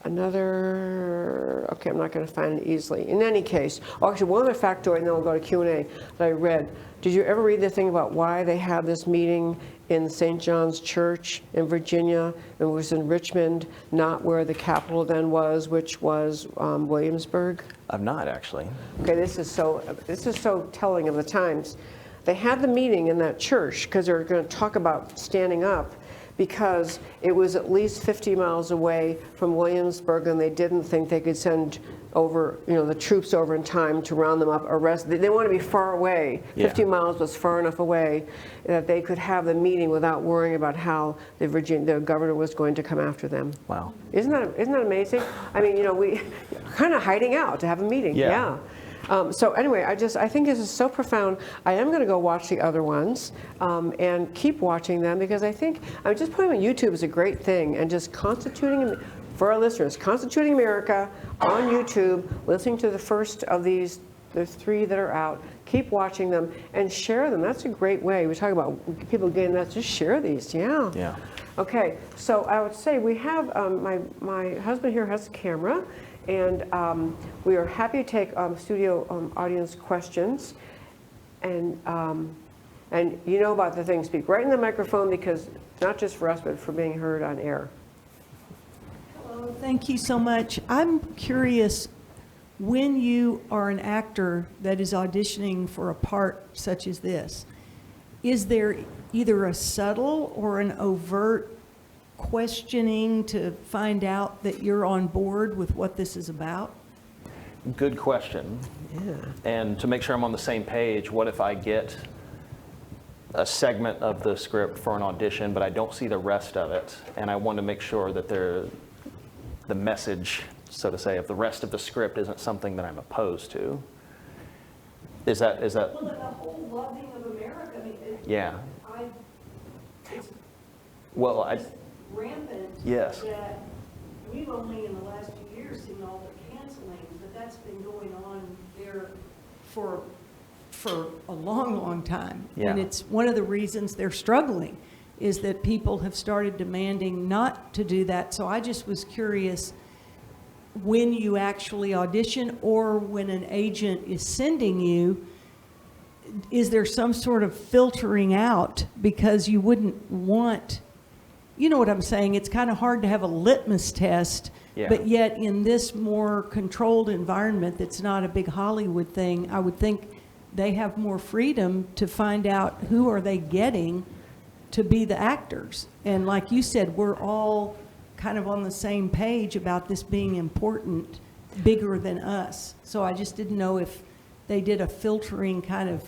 another, okay, I'm not going to find it easily. In any case, actually one other factoid, and then we'll go to Q&A that I read. Did you ever read the thing about why they had this meeting in St. John's Church in Virginia? It was in Richmond, not where the Capitol then was, which was Williamsburg. I've not actually. Okay, this is so telling of the times. They had the meeting in that church because they were going to talk about standing up, because it was at least 50 miles away from Williamsburg, and they didn't think they could send over, the troops over in time to round them up, arrest. They want to be far away. Yeah. 50 miles was far enough away that they could have the meeting without worrying about how the governor was going to come after them. Wow. Isn't that amazing? I mean, we kind of hiding out to have a meeting. Yeah. So anyway, I think this is so profound. I am going to go watch the other ones and keep watching them, because I think just putting them on YouTube is a great thing, and just constituting, for our listeners, Constituting America on YouTube, listening to the first of these, the 3 that are out, keep watching them and share them. That's a great way. We talk about people getting that, just share these. Yeah. Yeah. Okay, so I would say we have, my husband here has a camera, and we are happy to take studio audience questions. And you know about the thing, speak right in the microphone, because not just for us, but for being heard on air. Hello, thank you so much. I'm curious, when you are an actor that is auditioning for a part such as this, is there either a subtle or an overt questioning to find out that you're on board with what this is about? Good question. Yeah. And to make sure I'm on the same page, what if I get a segment of the script for an audition, but I don't see the rest of it, and I want to make sure that the message, so to say, of the rest of the script isn't something that I'm opposed to? Is that? Well, the whole loving of America. I mean, Yeah. I Well, I, rampant. Yes. That we've only in the last few years seen all the canceling, but that's been going on there for a long, long time. Yeah. And it's one of the reasons they're struggling is that people have started demanding not to do that. So I just was curious, when you actually audition or when an agent is sending you, is there some sort of filtering out? Because you wouldn't want, you know what I'm saying? It's kind of hard to have a litmus test, Yeah. but yet in this more controlled environment that's not a big Hollywood thing, I would think they have more freedom to find out who are they getting to be the actors. And like you said, we're all kind of on the same page about this being important, bigger than us. So I just didn't know if they did a filtering kind of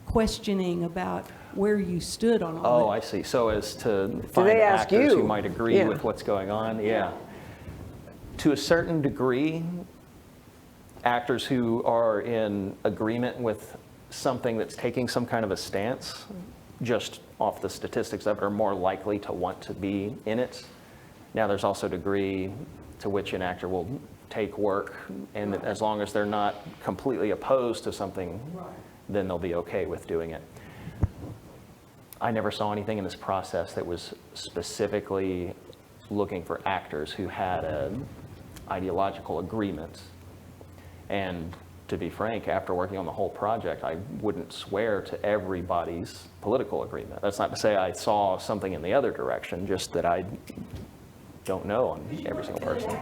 questioning about where you stood on all oh, that. I see. So as to find they ask actors you? who might agree Yeah. with what's going on, yeah. To a certain degree, actors who are in agreement with something that's taking some kind of a stance, just off the statistics of it, are more likely to want to be in it. Now, there's also a degree to which an actor will take work, and as long as they're not completely opposed to something, then they'll be okay with doing it. I never saw anything in this process that was specifically looking for actors who had an ideological agreement. And to be frank, after working on the whole project, I wouldn't swear to everybody's political agreement. That's not to say I saw something in the other direction, just that I don't know on every single person.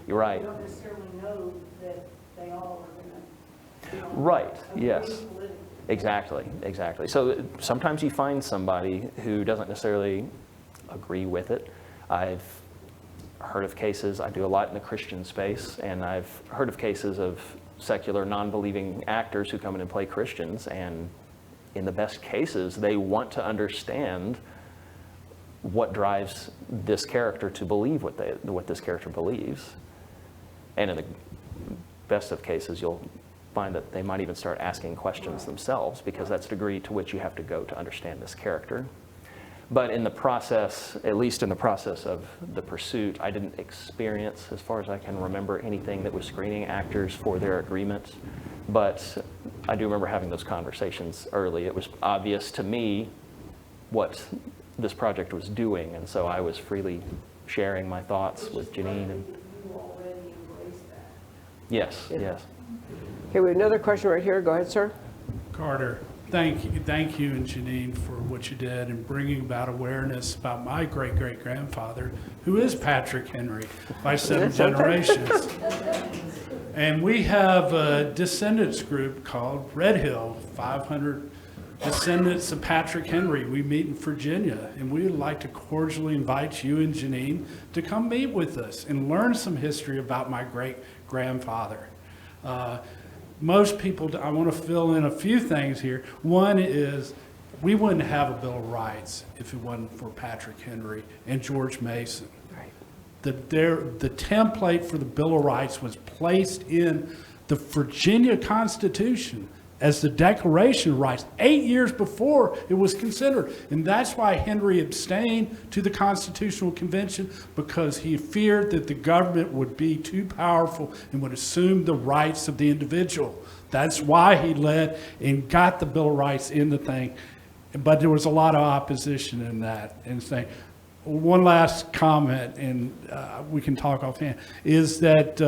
You're right. You don't necessarily know that they all are going to. Right, yes. Exactly, exactly. So sometimes you find somebody who doesn't necessarily agree with it. I've heard of cases, I do a lot in the Christian space, and I've heard of cases of secular, non-believing actors who come in and play Christians, and in the best cases, they want to understand what drives this character to believe what this character believes. And in the best of cases, you'll find that they might even start asking questions themselves, because that's the degree to which you have to go to understand this character. But in the process, at least in the process of the pursuit, I didn't experience, as far as I can remember, anything that was screening actors for their agreement. But I do remember having those conversations early. It was obvious to me what this project was doing, and so I was freely sharing my thoughts with Janine. And You already embraced that. yes, yes. Okay, we have another question right here. Go ahead, sir. Carter, thank you and Janine for what you did in bringing about awareness about my great-great-grandfather, who is Patrick Henry by 7 generations. And we have a descendants group called Red Hill, 500 descendants of Patrick Henry. We meet in Virginia, and we would like to cordially invite you and Janine to come meet with us and learn some history about my great-grandfather. Most people, I want to fill in a few things here. One is, we wouldn't have a Bill of Rights if it wasn't for Patrick Henry and George Mason. The template for the Bill of Rights was placed in the Virginia Constitution as the Declaration of Rights 8 years before it was considered. And that's why Henry abstained to the Constitutional Convention, because he feared that the government would be too powerful and would assume the rights of the individual. That's why he led and got the Bill of Rights in the thing. But there was a lot of opposition in that. And saying, one last comment, and we can talk offhand, is that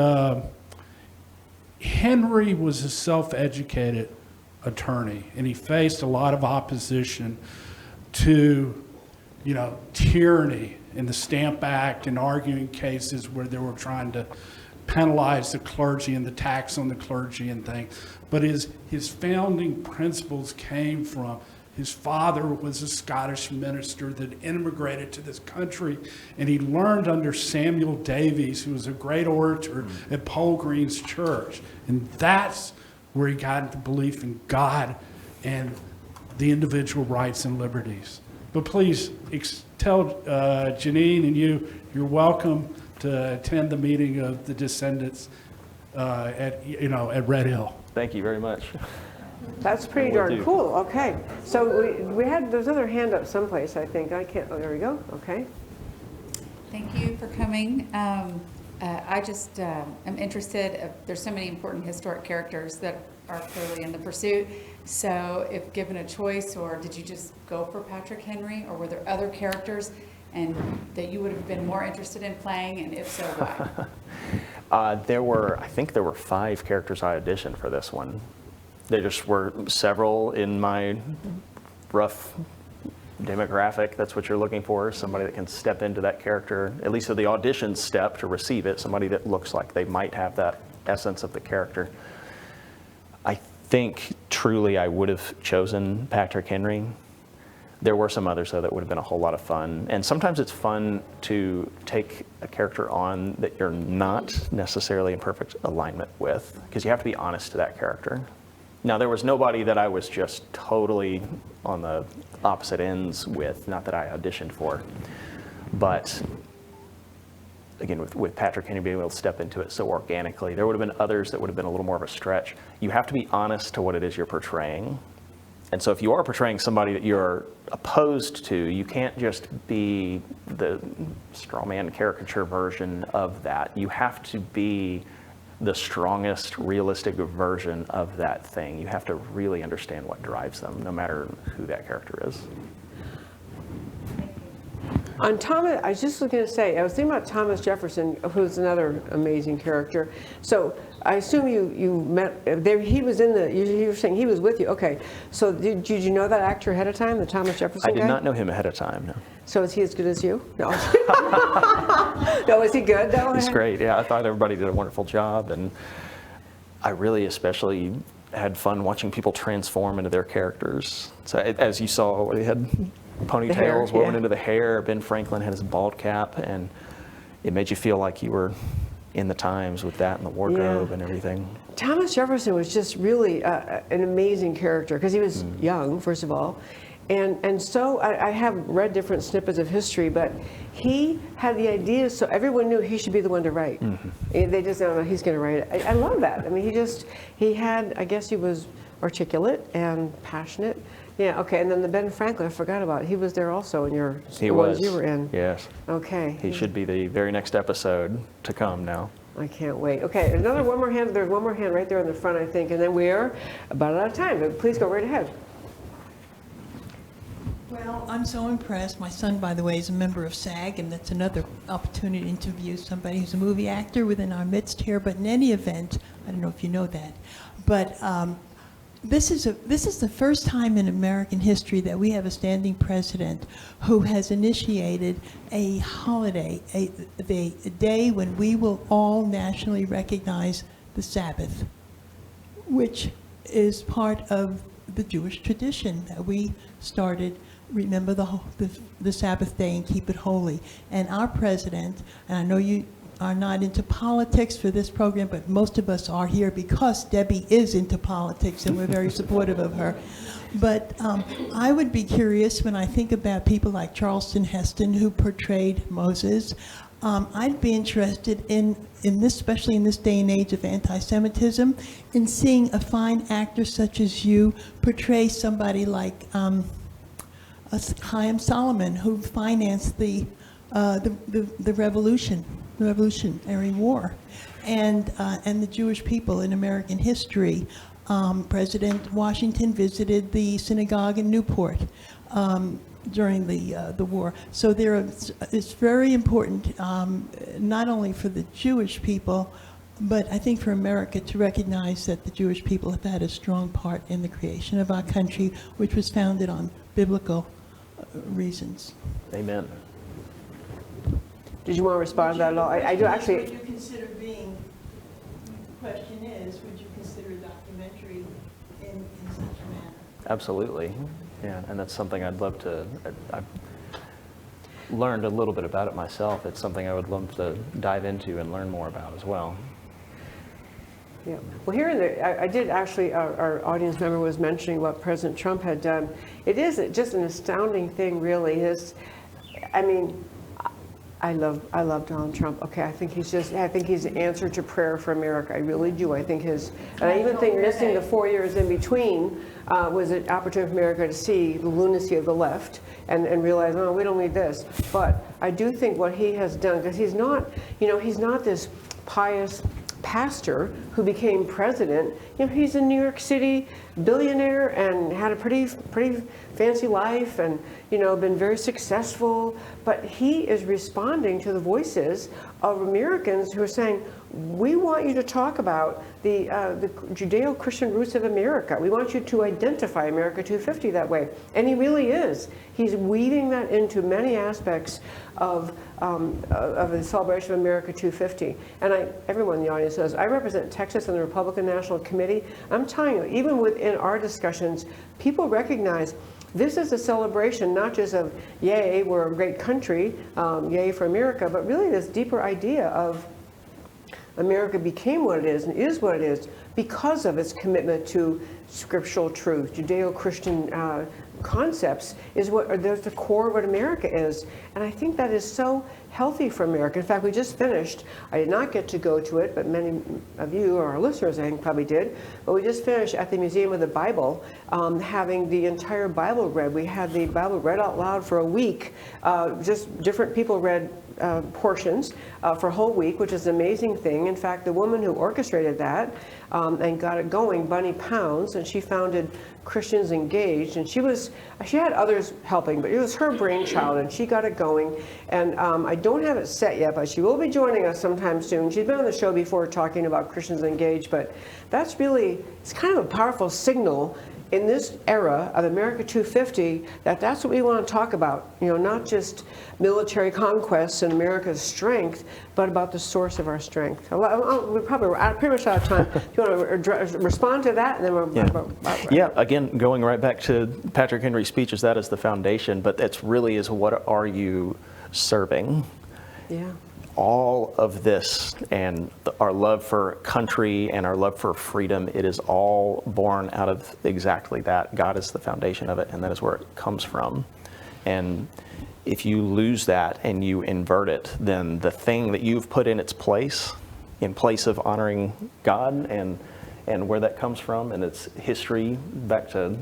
Henry was a self-educated attorney, and he faced a lot of opposition to, tyranny in the Stamp Act and arguing cases where they were trying to penalize the clergy and the tax on the clergy and things. But his founding principles came from his father was a Scottish minister that immigrated to this country, and he learned under Samuel Davies, who was a great orator at Paul Green's church. And that's where he got the belief in God and the individual rights and liberties. But please tell Janine and you're welcome to attend the meeting of the descendants at Red Hill. Thank you very much. That's pretty Will darn do. cool. Okay. So we had, there's another hand up someplace, I think. I can't, oh, there we go. Okay. Thank you for coming. I just am interested, there's so many important historic characters that are clearly in the pursuit. So if given a choice, or did you just go for Patrick Henry, or were there other characters and that you would have been more interested in playing, and if so, why? I think there were 5 characters I auditioned for this one. There just were several in my rough demographic. That's what you're looking for, somebody that can step into that character, at least at the audition step to receive it, somebody that looks like they might have that essence of the character. I think truly I would have chosen Patrick Henry. There were some others though that would have been a whole lot of fun. And sometimes it's fun to take a character on that you're not necessarily in perfect alignment with, because you have to be honest to that character. Now, there was nobody that I was just totally on the opposite ends with, not that I auditioned for. But again, with Patrick Henry being able to step into it so organically, there would have been others that would have been a little more of a stretch. You have to be honest to what it is you're portraying. And so if you are portraying somebody that you're opposed to, you can't just be the straw man caricature version of that. You have to be the strongest realistic version of that thing. You have to really understand what drives them, no matter who that character is. On Thomas, I was just going to say, I was thinking about Thomas Jefferson, who's another amazing character. So I assume you met, there, he was in the, you were saying he was with you. Okay. So did you know that actor ahead of time, the Thomas Jefferson I did guy? not know him ahead of time, no. So is he as good as you? No. No, is he good though? He's great, yeah. I thought everybody did a wonderful job, and I really especially had fun watching people transform into their characters. So as you saw, they had ponytails woven into the hair. Ben Franklin had his bald cap, and it made you feel like you were in the times with that and the wardrobe and everything. Thomas Jefferson was just really an amazing character because he was young, first of all. And so I have read different snippets of history, but he had the ideas so everyone knew he should be the one to write. They just don't know he's going to write it. I love that. I mean, he had, I guess he was articulate and passionate. Yeah, okay, and then the Ben Franklin, I forgot about. He was there also in your ones you were in. Yes. Okay. He should be the very next episode to come now. I can't wait. Okay, one more hand. There's one more hand right there in the front, I think, and then we are about out of time. But please go right ahead. Well, I'm so impressed. My son, by the way, is a member of SAG, and that's another opportunity to interview somebody who's a movie actor within our midst here. But in any event, I don't know if you know that, but this is the first time in American history that we have a standing president who has initiated a holiday, a day when we will all nationally recognize the Sabbath, which is part of the Jewish tradition that we started. Remember the Sabbath day and keep it holy. And our president, and I know you are not into politics for this program, but most of us are here because Debbie is into politics and we're very supportive of her. But I would be curious when I think about people like Charleston Heston, who portrayed Moses. I'd be interested in this, especially in this day and age of anti-Semitism, in seeing a fine actor such as you portray somebody like Chaim Solomon, who financed the revolution, the Revolutionary War, and the Jewish people in American history. President Washington visited the synagogue in Newport during the war. So it's very important, not only for the Jewish people, but I think for America to recognize that the Jewish people have had a strong part in the creation of our country, which was founded on biblical reasons. Amen. Did you want to respond to that at all? I do actually. Would you consider being, the question is, would you consider a documentary in such a manner? Absolutely. Yeah, and that's something I'd love to, I've learned a little bit about it myself. It's something I would love to dive into and learn more about as well. Yeah. Well, here in the, I did actually, our audience member was mentioning what President Trump had done. It is just an astounding thing, really. I mean, I love Donald Trump. Okay, I think he's the answer to prayer for America. I really do. I think and I even think missing the 4 years in between was an opportunity for America to see the lunacy of the left and realize, oh, we don't need this. But I do think what he has done, because he's not this pious pastor who became president. He's a New York City billionaire and had a pretty fancy life and been very successful, but he is responding to the voices of Americans who are saying, we want you to talk about the Judeo-Christian roots of America. We want you to identify America 250 that way. And he really is. He's weaving that into many aspects of the celebration of America 250. And everyone in the audience knows, I represent Texas in the Republican National Committee. I'm telling you, even within our discussions, people recognize this is a celebration not just of, yay, we're a great country, yay for America, but really this deeper idea of America became what it is and is what it is because of its commitment to scriptural truth. Judeo-Christian concepts is there's the core of what America is. And I think that is so healthy for America. In fact, we just finished, I did not get to go to it, but many of you or our listeners, I think, probably did, but we just finished at the Museum of the Bible having the entire Bible read. We had the Bible read out loud for a week. Just different people read portions for a whole week, which is an amazing thing. In fact, the woman who orchestrated that and got it going, Bunny Pounds, and she founded Christians Engaged, and she had others helping, but it was her brainchild, and she got it going. And I don't have it set yet, but she will be joining us sometime soon. She's been on the show before talking about Christians Engaged, but it's kind of a powerful signal in this era of America 250 that's what we want to talk about. Not just military conquests and America's strength, but about the source of our strength. We're probably pretty much out of time. If you want to respond to that, and then Yeah, again, going right back to Patrick Henry's speeches, that is the foundation, but it's really is what are you serving? Yeah. All of this and our love for country and our love for freedom, it is all born out of exactly that. God is the foundation of it, and that is where it comes from. And if you lose that and you invert it, then the thing that you've put in place of honoring God and where that comes from, and its history back to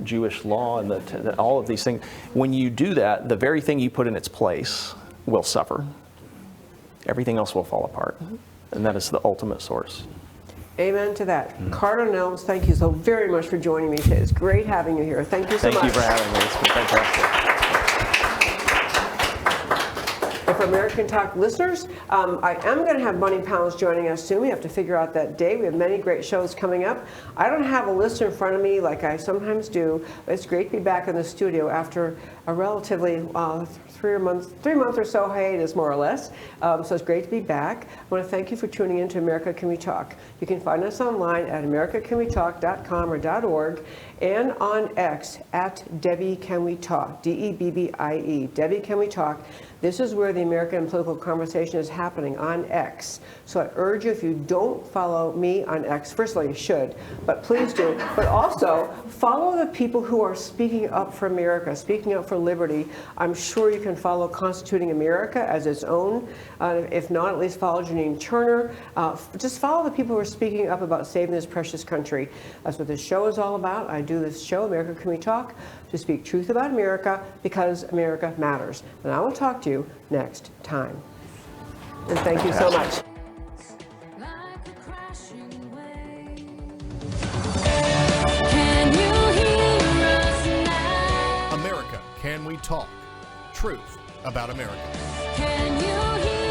Jewish law and all of these things, when you do that, the very thing you put in its place will suffer. Everything else will fall apart. And that is the ultimate source. Amen to that. Carter Nelms, thank you so very much for joining me today. It's great having you here. Thank you so much. Thank you for having me. It's been fantastic. And for American Talk listeners, I am going to have Bunny Pounds joining us soon. We have to figure out that day. We have many great shows coming up. I don't have a list in front of me like I sometimes do, but it's great to be back in the studio after a relatively 3 month or so hiatus, more or less. So it's great to be back. I want to thank you for tuning in to America Can We Talk. You can find us online at americacanwetalk.com or .org, and on X at Debbie Can We Talk, DEBBIE, Debbie Can We Talk. This is where the American political conversation is happening, on X. So I urge you, if you don't follow me on X, first of all, you should, but please do. But also, follow the people who are speaking up for America, speaking up for liberty. I'm sure you can follow Constituting America as its own. If not, at least follow Janine Turner. Just follow the people who are speaking up about saving this precious country. That's what this show is all about. I do this show, America Can We Talk, to speak truth about America because America matters. And I will talk to you next time. And thank you so much. Like a crashing wave. Can you hear us now? America, Can We Talk? Truth about America. Can you hear